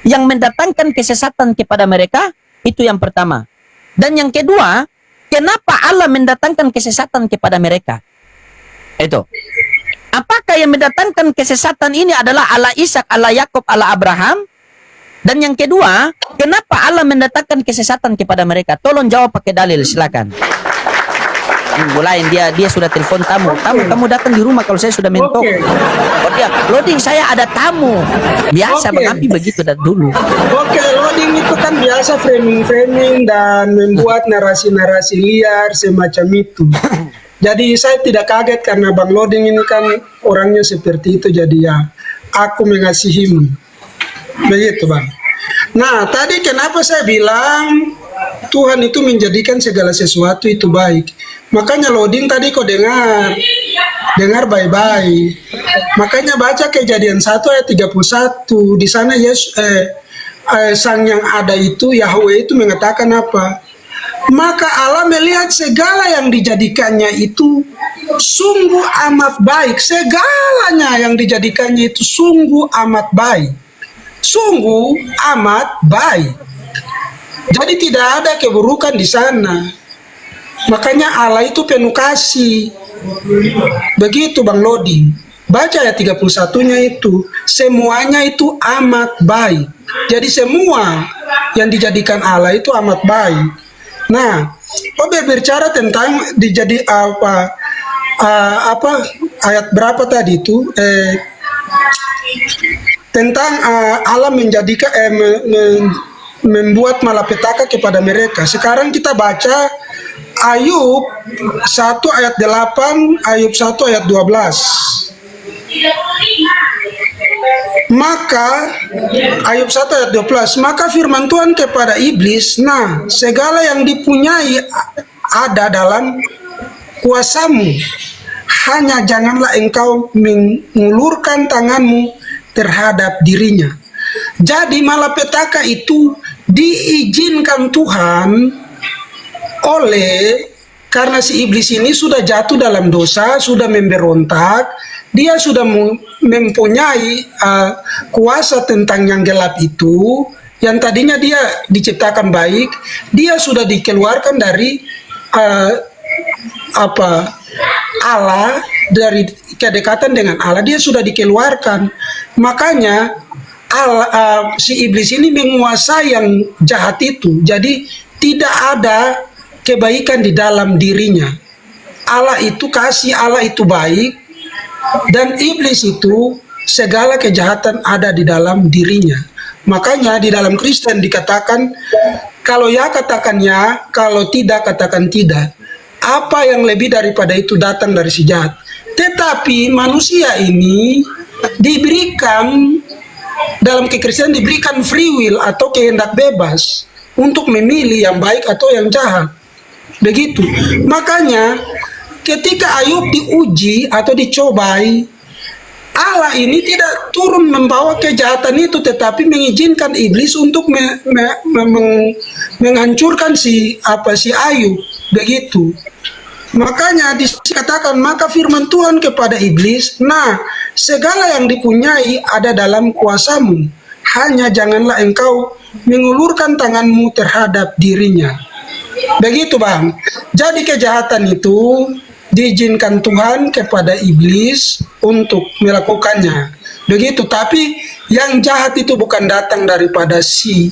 yang mendatangkan kesesatan kepada mereka? Itu yang pertama. Dan yang kedua, kenapa Allah mendatangkan kesesatan kepada mereka? Itu. Apakah yang mendatangkan kesesatan ini adalah Allah Ishak, Allah Yakub, Allah Abraham? Dan yang kedua, kenapa Allah mendatangkan kesesatan kepada mereka? Tolong jawab pakai dalil, silakan. Mulai dia sudah telepon tamu. Kamu datang di rumah kalau saya sudah mentok. Oh dia, Loding saya ada tamu. Biasa Bang Ampi begitu dari dulu. Oke, Loding itu kan biasa framing dan membuat narasi-narasi liar semacam itu. Jadi saya tidak kaget karena Bang Loding ini kan orangnya seperti itu, jadi ya aku mengasihimu. Begitu Bang. Nah tadi kenapa saya bilang Tuhan itu menjadikan segala sesuatu itu baik. Makanya Loding tadi kok dengar baik-baik. Makanya baca Kejadian 1 ayat 31. Di sana sang yang ada itu, Yahweh itu mengatakan apa? Maka Allah melihat segala yang dijadikannya itu sungguh amat baik, segalanya yang dijadikannya itu sungguh amat baik, sungguh amat baik. Jadi tidak ada keburukan di sana. Makanya Allah itu penuh kasih. Begitu Bang Lodi. Baca ayat 31-nya itu, semuanya itu amat baik. Jadi semua yang dijadikan Allah itu amat baik. Nah, berbicara tentang dijadi apa ayat berapa tadi itu? Tentang Allah menjadikan membuat malapetaka kepada mereka. Sekarang kita baca Ayub 1 ayat 8, Ayub 1 ayat 12. Maka Ayub 1 ayat 12, maka firman Tuhan kepada iblis, nah segala yang dipunyai ada dalam kuasamu, hanya janganlah engkau mengulurkan tanganmu terhadap dirinya. Jadi malapetaka itu diizinkan Tuhan karena si iblis ini sudah jatuh dalam dosa, sudah memberontak, dia sudah mempunyai kuasa tentang yang gelap itu, yang tadinya dia diciptakan baik, dia sudah dikeluarkan dari Allah, dari kedekatan dengan Allah, dia sudah dikeluarkan. Makanya si iblis ini menguasai yang jahat itu. Jadi tidak ada kebaikan di dalam dirinya. Allah itu kasih, Allah itu baik, dan iblis itu segala kejahatan ada di dalam dirinya. Makanya di dalam Kristen dikatakan, kalau ya katakan ya, kalau tidak katakan tidak. Apa yang lebih daripada itu datang dari si jahat. Tetapi manusia ini diberikan, dalam kekristenan diberikan free will atau kehendak bebas untuk memilih yang baik atau yang jahat. Begitu. Makanya ketika Ayub diuji atau dicobai, Allah ini tidak turun membawa kejahatan itu, tetapi mengizinkan iblis untuk menghancurkan si Ayub. Begitu. Makanya dikatakan, maka firman Tuhan kepada iblis, nah segala yang dipunyai ada dalam kuasamu, hanya janganlah engkau mengulurkan tanganmu terhadap dirinya. Begitu Bang. Jadi kejahatan itu diizinkan Tuhan kepada iblis untuk melakukannya. Begitu. Tapi yang jahat itu bukan datang daripada si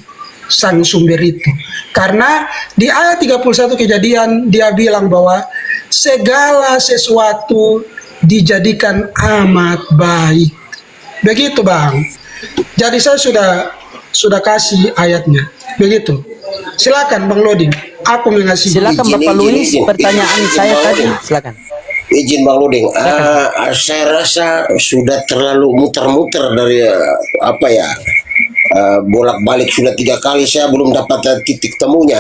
sang sumber itu. Karena di ayat 31 Kejadian dia bilang bahwa segala sesuatu dijadikan amat baik. Begitu Bang. Jadi saya sudah kasih ayatnya. Begitu. Silakan Bang Loding. Aku mengasihi. Silakan Bapak Luis, pertanyaan saya tadi. Silakan. Izin Bang Luding, saya rasa sudah terlalu muter-muter dari bolak-balik sudah 3 kali, saya belum dapat titik temunya.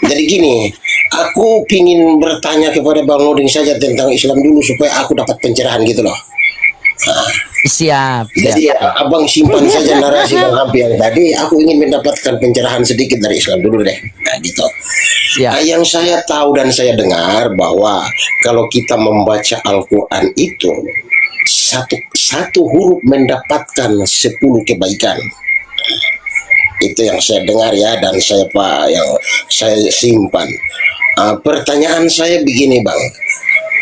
Jadi gini, aku ingin bertanya kepada Bang Luding saja tentang Islam dulu supaya aku dapat pencerahan gitu loh. Siap. Jadi abang simpan saja narasi Bang Hampi yang tadi. Aku ingin mendapatkan pencerahan sedikit dari Islam dulu deh. Nah gitu. Yang saya tahu dan saya dengar bahwa kalau kita membaca Al-Quran itu satu huruf mendapatkan 10 kebaikan. Itu yang saya dengar ya, dan yang saya simpan. Pertanyaan saya begini Bang.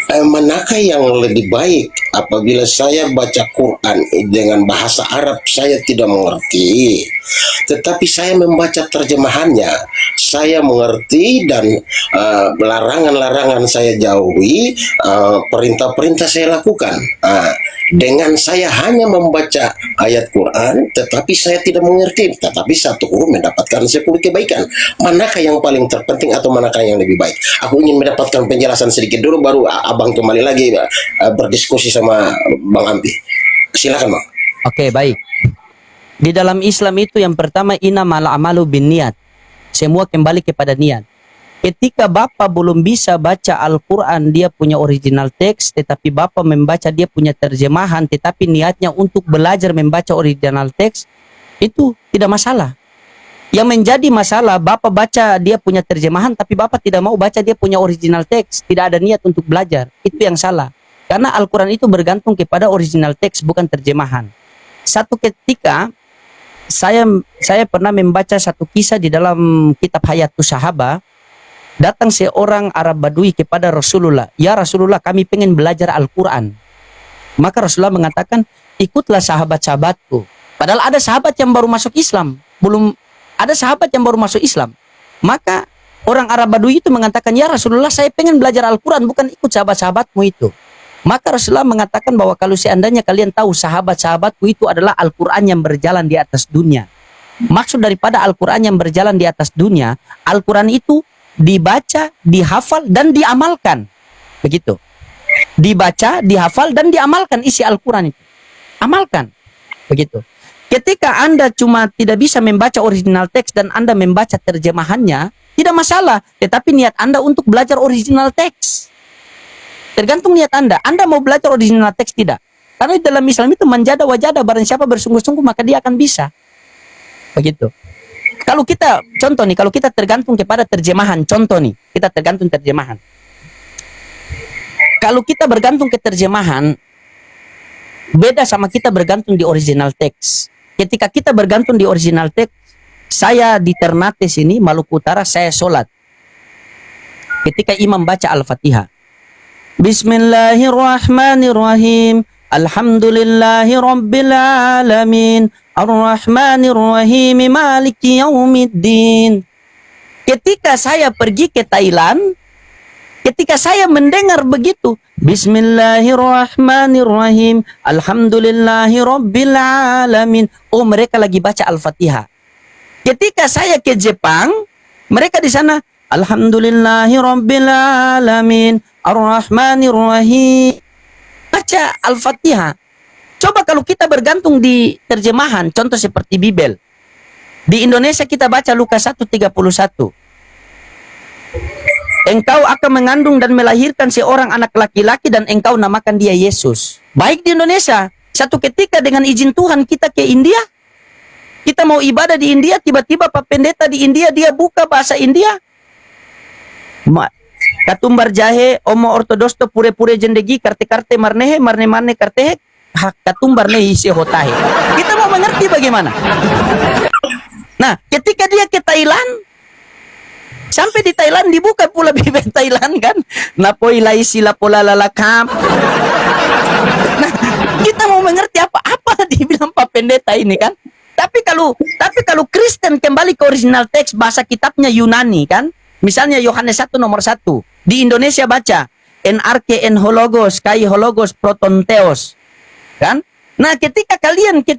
Manakah yang lebih baik apabila saya baca Quran dengan bahasa Arab saya tidak mengerti, tetapi saya membaca terjemahannya, saya mengerti dan larangan-larangan saya jauhi, perintah-perintah saya lakukan. Dengan saya hanya membaca ayat Quran tetapi saya tidak mengerti, tetapi satu huruf mendapatkan 10 kebaikan. Manakah yang paling terpenting atau manakah yang lebih baik? Aku ingin mendapatkan penjelasan sedikit dulu, baru abang kembali lagi berdiskusi sama Bang Ampi. Silakan Bang. Oke, baik. Di dalam Islam itu yang pertama, innamal a'malu binniyat. Semua kembali kepada niat. Ketika Bapak belum bisa baca Al-Quran, dia punya original teks, tetapi Bapak membaca dia punya terjemahan, tetapi niatnya untuk belajar membaca original teks, itu tidak masalah. Yang menjadi masalah, Bapak baca dia punya terjemahan, tapi Bapak tidak mau baca dia punya original teks. Tidak ada niat untuk belajar. Itu yang salah. Karena Al-Quran itu bergantung kepada original teks, bukan terjemahan. Satu ketika, saya pernah membaca satu kisah di dalam kitab Hayatus Sahaba. Datang seorang Arab Badui kepada Rasulullah. Ya Rasulullah, kami pengen belajar Al-Quran. Maka Rasulullah mengatakan, ikutlah sahabat-sahabatku. Padahal ada sahabat yang baru masuk Islam. Ada sahabat yang baru masuk Islam. Maka orang Arab Badui itu mengatakan, ya Rasulullah, saya pengen belajar Al-Quran, bukan ikut sahabat-sahabatmu itu. Maka Rasulullah mengatakan bahwa kalau seandainya kalian tahu sahabat-sahabatku itu adalah Al-Quran yang berjalan di atas dunia. Maksud daripada Al-Quran yang berjalan di atas dunia, Al-Quran itu dibaca, dihafal, dan diamalkan. Begitu. Dibaca, dihafal, dan diamalkan isi Al-Quran itu. Amalkan. Begitu. Ketika Anda cuma tidak bisa membaca original teks dan Anda membaca terjemahannya, tidak masalah. Tetapi niat Anda untuk belajar original teks. Tergantung niat Anda. Anda mau belajar original teks tidak? Karena dalam Islam itu manjada wajada, barang siapa bersungguh-sungguh maka dia akan bisa. Begitu. Kalau kita, contoh nih, kalau kita tergantung kepada terjemahan, contoh nih, kita tergantung terjemahan. Kalau kita bergantung ke terjemahan, beda sama kita bergantung di original teks. Ketika kita bergantung di original teks, saya di Ternate sini, Maluku Utara, saya sholat. Ketika imam baca Al-Fatihah, Bismillahirrahmanirrahim. Alhamdulillahi Rabbil Alamin. Ar-Rahmanirrahim. Maliki Yaumiddin. Ketika saya pergi ke Thailand, ketika saya mendengar begitu, Bismillahirrahmanirrahim. Alhamdulillahi Rabbil Alamin. Oh, mereka lagi baca Al-Fatihah. Ketika saya ke Jepang, mereka di sana, Alhamdulillahi Rabbil Alamin. Ar-Rahmanirrahim. Baca Al-Fatihah. Coba kalau kita bergantung di terjemahan, contoh seperti Bibel. Di Indonesia kita baca Lukas 1:31. Engkau akan mengandung dan melahirkan seorang anak laki-laki dan engkau namakan dia Yesus. Baik di Indonesia. Satu ketika dengan izin Tuhan kita ke India. Kita mau ibadah di India, tiba-tiba Pak Pendeta di India dia buka bahasa India. Katumbar jahe, omo ortodosto pure-pure jendegi, karte-karte marnehe, marne-marne kartehe, katumbar nehi sehotahe. Kita mau mengerti bagaimana? Nah, ketika dia ke Thailand, sampai di Thailand dibuka pula Bibel Thailand kan? Napoi laisi lapola lalakam. Nah, kita mau mengerti apa dibilang Pak Pendeta ini kan? Tapi kalau Kristen kembali ke original teks bahasa kitabnya Yunani kan? Misalnya Yohanes 1 nomor 1. Di Indonesia baca en arche en hologos kai hologos protonteos. Kan? Nah, ketika kalian ke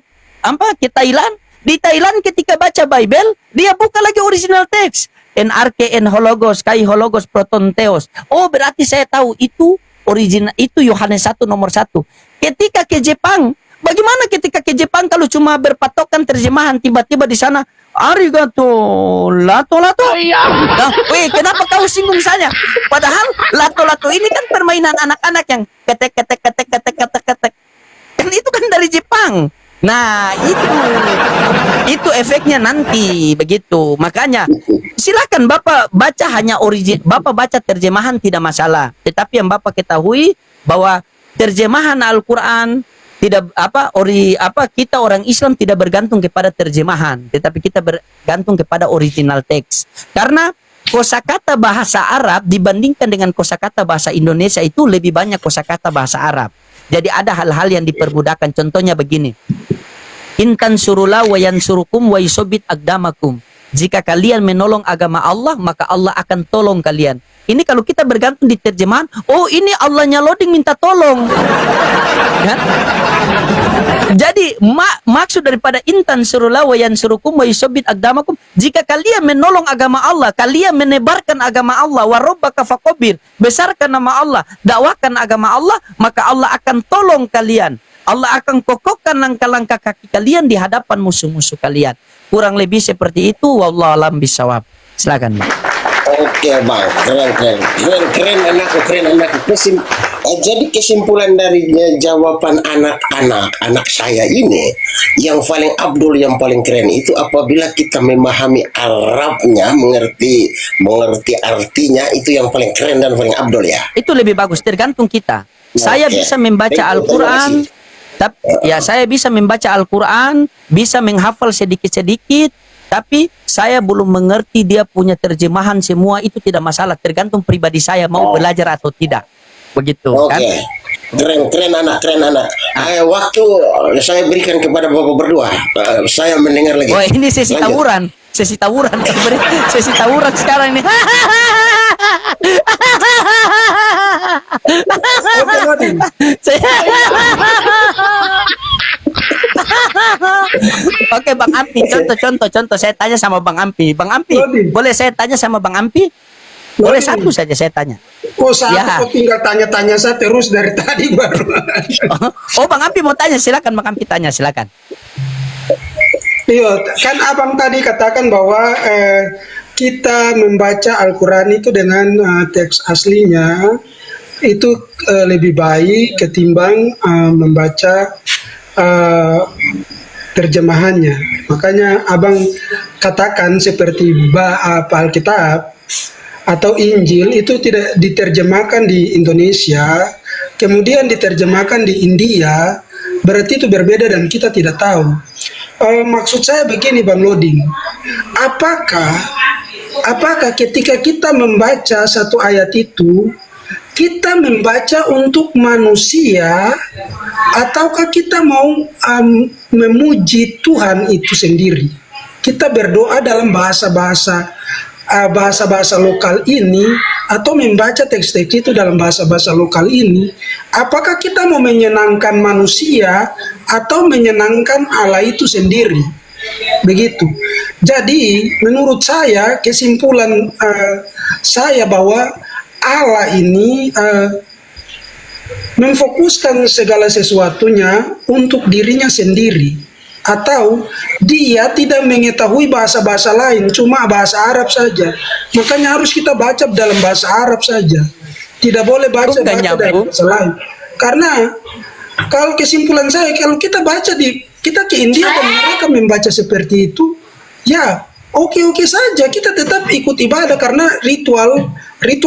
Thailand, di Thailand ketika baca Bible, dia buka lagi original teks. En arche en hologos kai hologos protonteos. Oh, berarti saya tahu itu original, itu Yohanes 1 nomor 1. Ketika ke Jepang, bagaimana ketika ke Jepang kalau cuma berpatokan terjemahan, tiba-tiba di sana arigato, lato. Nah, kenapa kau singgung saya? Padahal lato ini kan permainan anak-anak yang ketek. Kan itu kan dari Jepang. Nah, itu efeknya nanti begitu. Makanya silakan Bapak baca Bapak baca terjemahan tidak masalah. Tetapi yang Bapak ketahui bahwa terjemahan Al-Qur'an tidak kita orang Islam tidak bergantung kepada terjemahan, tetapi kita bergantung kepada original teks. Karena kosakata bahasa Arab dibandingkan dengan kosakata bahasa Indonesia itu lebih banyak kosakata bahasa Arab. Jadi ada hal-hal yang dipermudahkan. Contohnya begini. Intan surula wa yansurukum wa yusabbit aqdamakum. Jika kalian menolong agama Allah, maka Allah akan tolong kalian. Ini kalau kita bergantung di terjemahan, oh ini Allahnya loading minta tolong. Kan? Jadi maksud daripada intan surula wa yansurukum wa yusabbit aqdamakum, jika kalian menolong agama Allah, kalian menebarkan agama Allah, wa rabbaka faqabir, besarkan nama Allah, dakwakan agama Allah, maka Allah akan tolong kalian. Allah akan kokohkan langkah-langkah kaki kalian di hadapan musuh-musuh kalian. Kurang lebih seperti itu. Wallahu a'lam bishawab. Silakan, Bang. Oke Bang, keren anakku. Jadi kesimpulan dari jawaban anak saya ini, yang paling abdul, yang paling keren itu apabila kita memahami Arabnya, mengerti artinya, itu yang paling keren dan paling abdul ya. Itu lebih bagus, tergantung kita. Saya Oke. bisa membaca Terima Al-Quran, tapi ya saya bisa membaca Al-Quran, bisa menghafal sedikit-sedikit, tapi saya belum mengerti dia punya terjemahan semua. Itu tidak masalah, tergantung pribadi saya mau belajar atau tidak. Begitu Oke. kan? Keren anak. Waktu saya berikan kepada Bapak berdua. Saya mendengar lagi. Oh, ini sesi Lanjut. tawuran. Sesi tawuran sekarang ini. Oke, Lodin. Oke, Bang Ampi, contoh saya tanya sama Bang Ampi. Bang Ampi, Lodin. boleh saya tanya sama Bang Ampi? Boleh Lodin. satu saja saya tanya. Oh, saya Ya. kok tinggal tanya-tanya saya terus dari tadi baru. Oh, Bang Ampi mau tanya, silakan Bang Ampi tanya, silakan. Iya, kan abang tadi katakan bahwa kita membaca Al-Quran itu dengan teks aslinya itu lebih baik ketimbang membaca terjemahannya. Makanya abang katakan seperti Alkitab atau Injil itu tidak diterjemahkan di Indonesia, kemudian diterjemahkan di India, berarti itu berbeda dan kita tidak tahu. Maksud saya begini, Bang Loding, apakah ketika kita membaca satu ayat itu, kita membaca untuk manusia, ataukah kita mau memuji Tuhan itu sendiri? Kita berdoa dalam bahasa-bahasa lokal ini, atau membaca teks-teks itu dalam bahasa-bahasa lokal ini, apakah kita mau menyenangkan manusia atau menyenangkan Allah itu sendiri? Begitu. Jadi menurut saya, kesimpulan saya bahwa Allah ini memfokuskan segala sesuatunya untuk dirinya sendiri, atau dia tidak mengetahui bahasa-bahasa lain, cuma bahasa Arab saja. Makanya harus kita baca dalam bahasa Arab saja, tidak boleh baca dalam bahasa lain. Karena kalau kesimpulan saya, kalau kita baca kita ke India dan mereka membaca seperti itu, ya oke-oke saja, kita tetap ikut ibadah karena ritual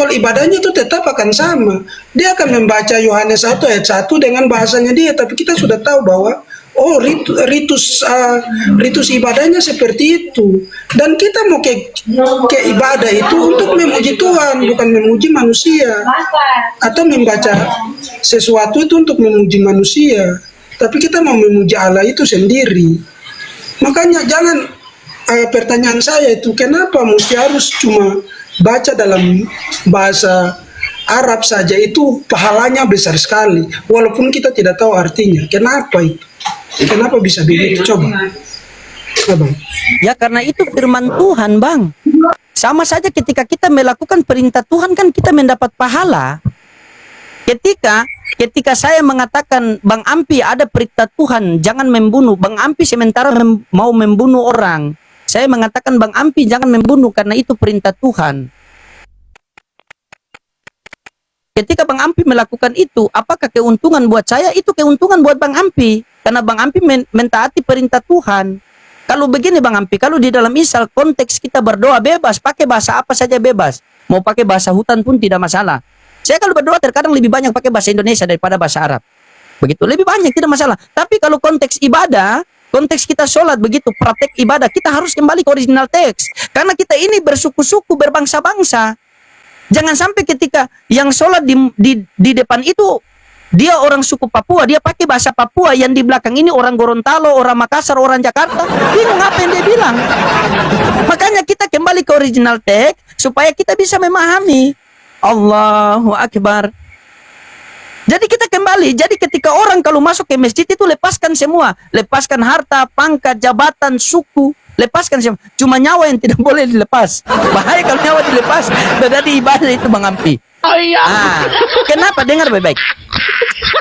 ibadahnya itu tetap akan sama. Dia akan membaca Yohanes 1 ayat 1 dengan bahasanya dia, tapi kita sudah tahu bahwa ritus ibadahnya seperti itu, dan kita mau ke ibadah itu untuk memuji Tuhan, bukan memuji manusia, atau membaca sesuatu itu untuk memuji manusia, tapi kita mau memuji Allah itu sendiri. Makanya jangan, pertanyaan saya itu, kenapa mesti harus cuma baca dalam bahasa Arab saja, itu pahalanya besar sekali walaupun kita tidak tahu artinya. Kenapa itu? Kenapa bisa begitu? Coba, Abang. Ya karena itu firman Tuhan, Bang. Sama saja ketika kita melakukan perintah Tuhan kan kita mendapat pahala. Ketika saya mengatakan, Bang Ampi ada perintah Tuhan jangan membunuh, Bang Ampi sementara mau membunuh orang. Saya mengatakan, Bang Ampi jangan membunuh karena itu perintah Tuhan. Ketika Bang Ampi melakukan itu, apakah keuntungan buat saya? Itu keuntungan buat Bang Ampi. Karena Bang Ampi mentaati perintah Tuhan. Kalau begini Bang Ampi, kalau di dalam misal konteks kita berdoa bebas, pakai bahasa apa saja bebas. Mau pakai bahasa hutan pun tidak masalah. Saya kalau berdoa terkadang lebih banyak pakai bahasa Indonesia daripada bahasa Arab. Begitu, lebih banyak, tidak masalah. Tapi kalau konteks ibadah, konteks kita sholat, begitu, praktek ibadah, kita harus kembali ke original teks. Karena kita ini bersuku-suku, berbangsa-bangsa. Jangan sampai ketika yang sholat di depan itu, dia orang suku Papua, dia pakai bahasa Papua, yang di belakang ini orang Gorontalo, orang Makassar, orang Jakarta, bingung apa yang dia bilang. Makanya kita kembali ke original teks, supaya kita bisa memahami. Allahu Akbar. Jadi kita kembali, jadi ketika orang kalau masuk ke masjid itu lepaskan semua. Lepaskan harta, pangkat, jabatan, suku, lepaskan semua. Cuma nyawa yang tidak boleh dilepas. Bahaya kalau nyawa dilepas, berarti ibadah itu Bang Ampi. Kenapa? Dengar baik-baik.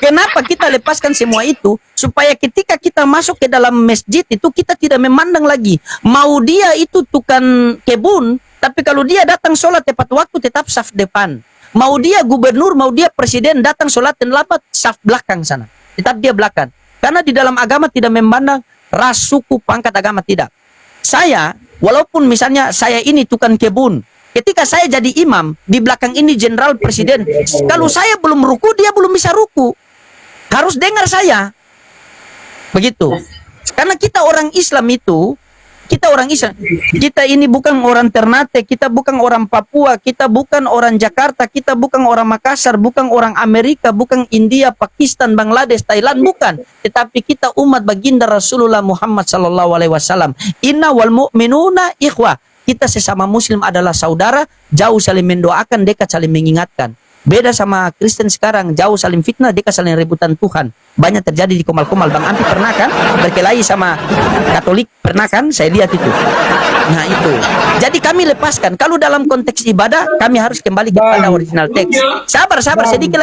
Kenapa kita lepaskan semua itu? Supaya ketika kita masuk ke dalam masjid itu, kita tidak memandang lagi. Mau dia itu tukang kebun, tapi kalau dia datang sholat tepat waktu, tetap saf depan. Mau dia gubernur, mau dia presiden, datang sholat dan lapat saf belakang sana. Tetap dia belakang. Karena di dalam agama tidak memandang ras, suku, pangkat agama, tidak. Saya, walaupun misalnya saya ini tukang kebun, ketika saya jadi imam, di belakang ini jenderal presiden, kalau saya belum ruku, dia belum bisa ruku. Harus dengar saya. Begitu. Karena kita orang Islam itu, kita ini bukan orang Ternate, kita bukan orang Papua, kita bukan orang Jakarta, kita bukan orang Makassar, bukan orang Amerika, bukan India, Pakistan, Bangladesh, Thailand, bukan. Tetapi kita umat baginda Rasulullah Muhammad sallallahu alaihi wasallam. Inna wal mu'minuna ikhwah. Kita sesama muslim adalah saudara, jauh saling mendoakan, dekat saling mengingatkan. Beda sama Kristen sekarang, jauh saling fitnah, dekat saling rebutan Tuhan. Banyak terjadi di Komal-Komal. Bang Ampi pernah kan berkelahi sama Katolik? Pernah kan? Saya lihat itu. Nah itu. Jadi kami lepaskan. Kalau dalam konteks ibadah, kami harus kembali kepada original teks. Sabar, sedikit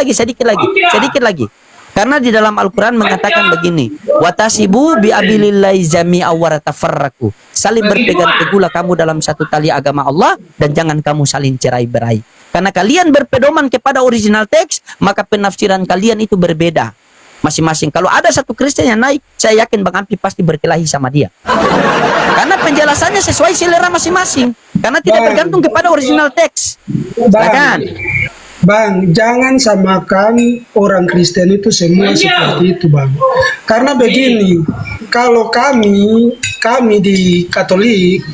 lagi. Karena di dalam Al-Quran mengatakan begini, watasibu bi abilillahi jami'a wa ratafarraku. Saling berpegang teguhlah kamu dalam satu tali agama Allah dan jangan kamu saling cerai-berai. Karena kalian berpedoman kepada original teks, maka penafsiran kalian itu berbeda masing-masing. Kalau ada satu Kristen yang naik, saya yakin Bang Ampi pasti berkelahi sama dia. Karena penjelasannya sesuai selera masing-masing. Karena tidak bergantung kepada original teks. Silakan. Bang, jangan samakan orang Kristen itu semua seperti itu, Bang. Karena begini, kalau kami di Katolik,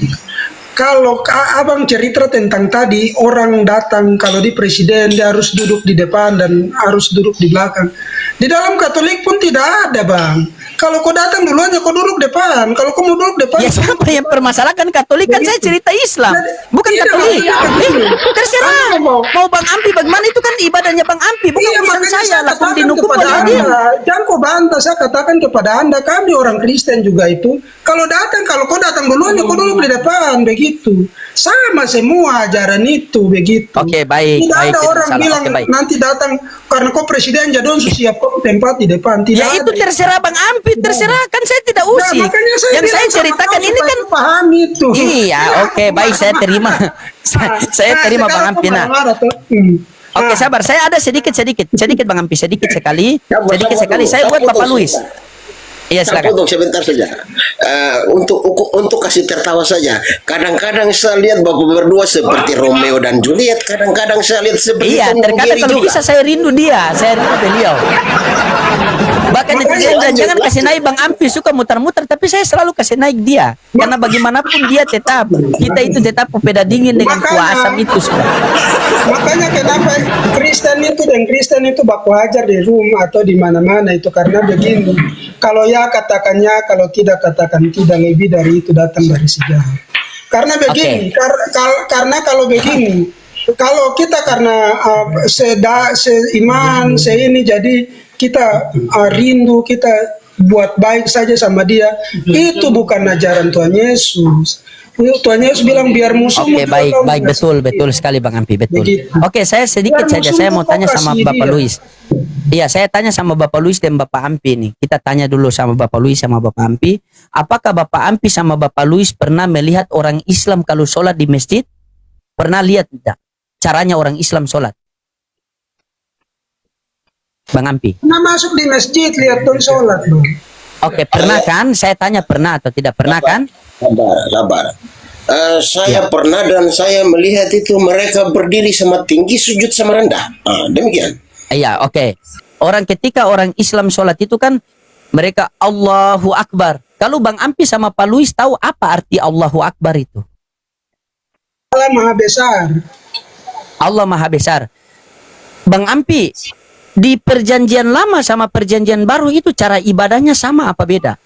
kalau abang cerita tentang tadi orang datang kalau di presiden dia harus duduk di depan dan harus duduk di belakang. Di dalam Katolik pun tidak ada, Bang. Kalau kau datang dulu aja kau duduk depan. Kalau kau mau duduk depan. Ya siapa yang permasalahkan Katolik kan saya cerita Islam, bukan Katolik. Terserah. Mau Bang Ampi bagaimana itu kan ibadahnya Bang Ampi, bukan urusan saya. Lakum dinukum waliyadin. Jangan kau bantah, saya katakan kepada Anda, kami orang Kristen juga itu. Kalau kau datang dulu aja kau duduk di depan begitu. Sama semua ajaran itu begitu. Oke, baik. Tidak ada orang salah. bilang nanti datang karena kau presiden jadon siap kau tempat di depan. Tidak ya itu ada. Terserah Bang Ampi, terserah kan saya tidak usik. Yang saya ceritakan ini kan paham itu. Iya, oke, baik saya terima. saya terima Bang Ampi. Nah. Oke, sabar. Saya ada sedikit Bang Ampi, sedikit sekali. Saya buat Bapak Luis. Iya, silakan. Untuk sebentar saja. Untuk kasih tertawa saja. Kadang-kadang saya lihat bapak berdua seperti Romeo dan Juliet. Kadang-kadang saya lihat seperti iya, terkadang kalau juga. bisa saya rindu beliau. Bahkan netizen jangan kasih naik Bang Ampi suka muter-muter, tapi saya selalu kasih naik dia. Karena bagaimanapun dia tetap kita itu tetap peda dingin dengan kuah asam itu sudah. Makanya kenapa Kristen itu baku hajar di rumah atau di mana-mana itu karena begini. Kalau ya katakannya, kalau tidak katakan tidak, lebih dari itu datang dari sejarah. Karena begini, karena kalau begini, kalau kita karena seiman, seini, jadi kita rindu, kita buat baik saja sama dia, itu bukan ajaran Tuhan Yesus. Tuhan Yesus bilang biar musuhmu. Oke, baik, betul sekali Bang Ampi, betul. Begitu. Oke, saya sedikit saja, saya mau tanya sama Bapak Luis. Iya, saya tanya sama Bapak Luis dan Bapak Ampi nih. Kita tanya dulu sama Bapak Luis sama Bapak Ampi. Apakah Bapak Ampi sama Bapak Luis pernah melihat orang Islam kalau sholat di masjid? Pernah lihat tidak caranya orang Islam sholat? Bang Ampi. Nah, masuk di masjid lihat tuh sholat, Bang. Oke, pernah kan? Saya tanya pernah atau tidak pernah kan? Sabar. Saya pernah dan saya melihat itu mereka berdiri sama tinggi, sujud sama rendah. Demikian. Iya, oke. Ketika orang Islam sholat itu kan mereka Allahu Akbar. Kalau Bang Ampi sama Pak Luis tahu apa arti Allahu Akbar itu? Allah Maha Besar. Allah Maha Besar. Bang Ampi, di perjanjian lama sama perjanjian baru itu cara ibadahnya sama apa beda?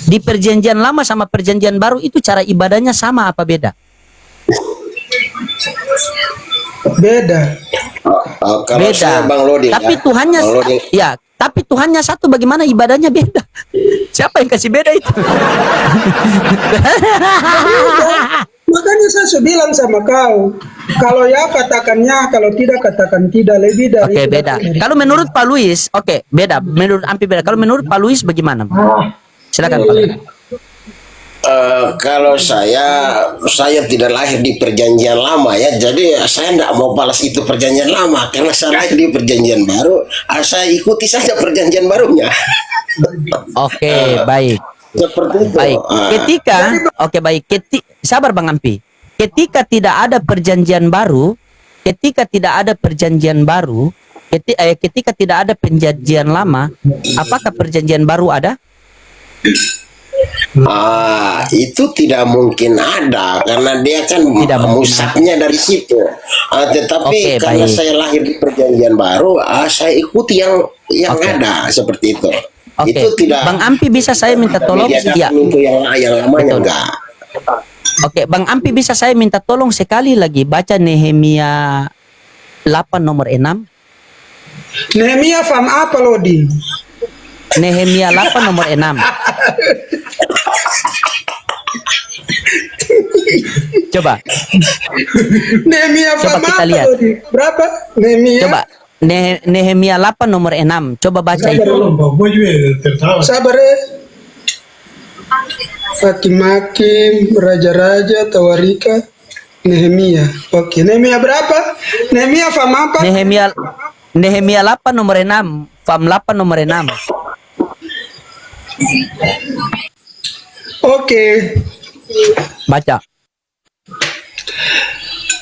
Di perjanjian lama sama perjanjian baru itu cara ibadahnya sama apa beda? Beda. Kalau Beda. saya Bang Loding, tapi ya. Tuhannya Bang Loding. ya, tapi Tuhannya satu, bagaimana ibadahnya beda? Siapa yang kasih beda itu? Makanya saya sudah bilang sama kau, kalau ya katakannya, kalau tidak katakan tidak, lebih dari. Oke, beda. Kalau menurut Pak Luis, oke, beda. Menurut Ampi beda. Kalau menurut Pak Luis bagaimana? Silakan Pak Luis. Kalau saya tidak lahir di perjanjian lama ya, jadi saya tidak mau balas itu perjanjian lama karena saya lahir di perjanjian baru. Saya ikuti saja perjanjian barunya. Oke, baik. Seperti itu. Baik. Ketika oke baik. Sabar Bang Ampi. Ketika tidak ada perjanjian baru, ketika tidak ada perjanjian baru, ketika tidak ada perjanjian lama, apakah perjanjian baru ada? Itu tidak mungkin ada karena dia kan Tidak mungkin musaknya dari situ. Tetapi Oke, karena baik. saya lahir di perjanjian baru, saya ikuti yang Oke. ada seperti itu. Oke. Itu tidak Bang Ampi bisa saya minta tolong? diadakan Iya. untuk yang lamanya Betul. enggak. Oke, Bang Ampi bisa saya minta tolong sekali lagi baca Nehemia 8 nomor 6. Nehemia fam apa Lodi? Nehemia 8 nomor 6. Coba, Nehemia Coba fam kita apa lihat. Lodi? Berapa? Nehemia. coba Nehemia 8 nomor 6. Coba baca Sabar, itu. Sabar ya. Hakim-hakim, raja-raja, tawarika, Nehemia. Oke, Nehemia berapa? Nehemia fam apa? Nehemia 8 nomor 6. Fam 8 nomor 6. Oke. Baca.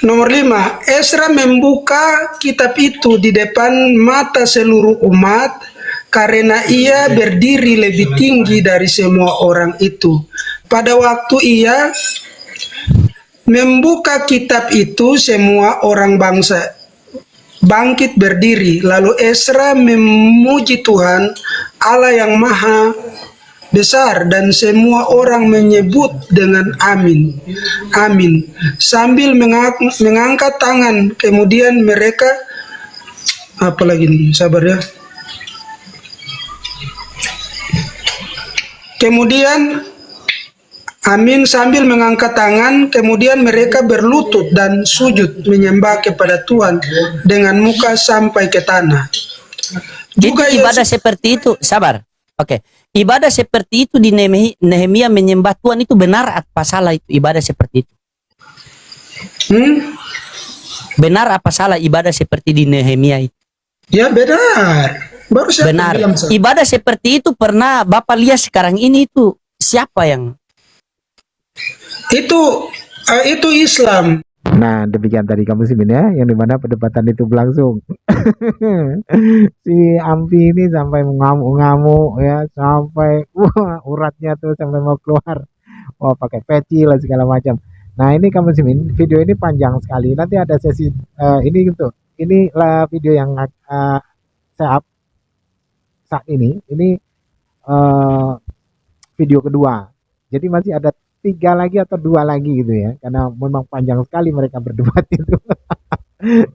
Nomor 5, Esra membuka kitab itu di depan mata seluruh umat karena ia berdiri lebih tinggi dari semua orang itu. Pada waktu ia membuka kitab itu, semua orang bangsa bangkit berdiri. Lalu Esra memuji Tuhan Allah yang Maha Besar, dan semua orang menyebut dengan amin, amin, sambil mengangkat tangan. Kemudian mereka, apa lagi nih, sabar ya. Kemudian amin sambil mengangkat tangan. Kemudian mereka berlutut dan sujud menyembah kepada Tuhan dengan muka sampai ke tanah. Juga Itu ibadah seperti itu, sabar. Oke, ibadah seperti itu di Nehemia menyembah Tuhan itu benar apa salah itu ibadah seperti itu? Benar apa salah ibadah seperti di Nehemia itu? Ya benar. Baru saya Benar. bilang, Sa. Ibadah seperti itu pernah Bapak lihat sekarang ini itu siapa yang? Itu Islam. Nah, demikian tadi kamu sih ya, yang dimana perdebatan itu berlangsung. Si Ampi ini sampai mengamuk-ngamuk ya, sampai uratnya tuh sampai mau keluar. Wah, pakai peci lah segala macam. Nah, ini kamu sih, video ini panjang sekali. Nanti ada sesi ini gitu. Ini lah video yang saya up saat ini. Ini video kedua. Jadi masih ada 3 lagi atau 2 lagi gitu ya, karena memang panjang sekali mereka berdebat itu.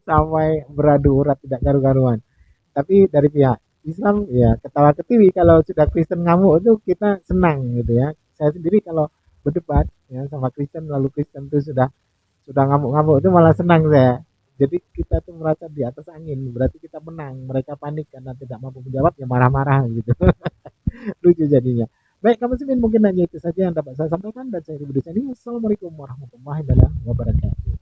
Sampai beradu urat tidak karu-karuan. Tapi dari pihak Islam ya ketawa ketiwi, kalau sudah Kristen ngamuk itu kita senang gitu ya. Saya sendiri kalau berdebat ya sama Kristen, lalu Kristen itu sudah ngamuk-ngamuk itu malah senang saya. Jadi kita tuh merasa di atas angin, berarti kita menang. Mereka panik karena tidak mampu menjawab, ya marah-marah gitu. Lucu jadinya. Baik, kamu mungkin hanya itu saja yang dapat saya sampaikan, dan saya Budi Sani. Wassalamualaikum warahmatullahi wabarakatuh.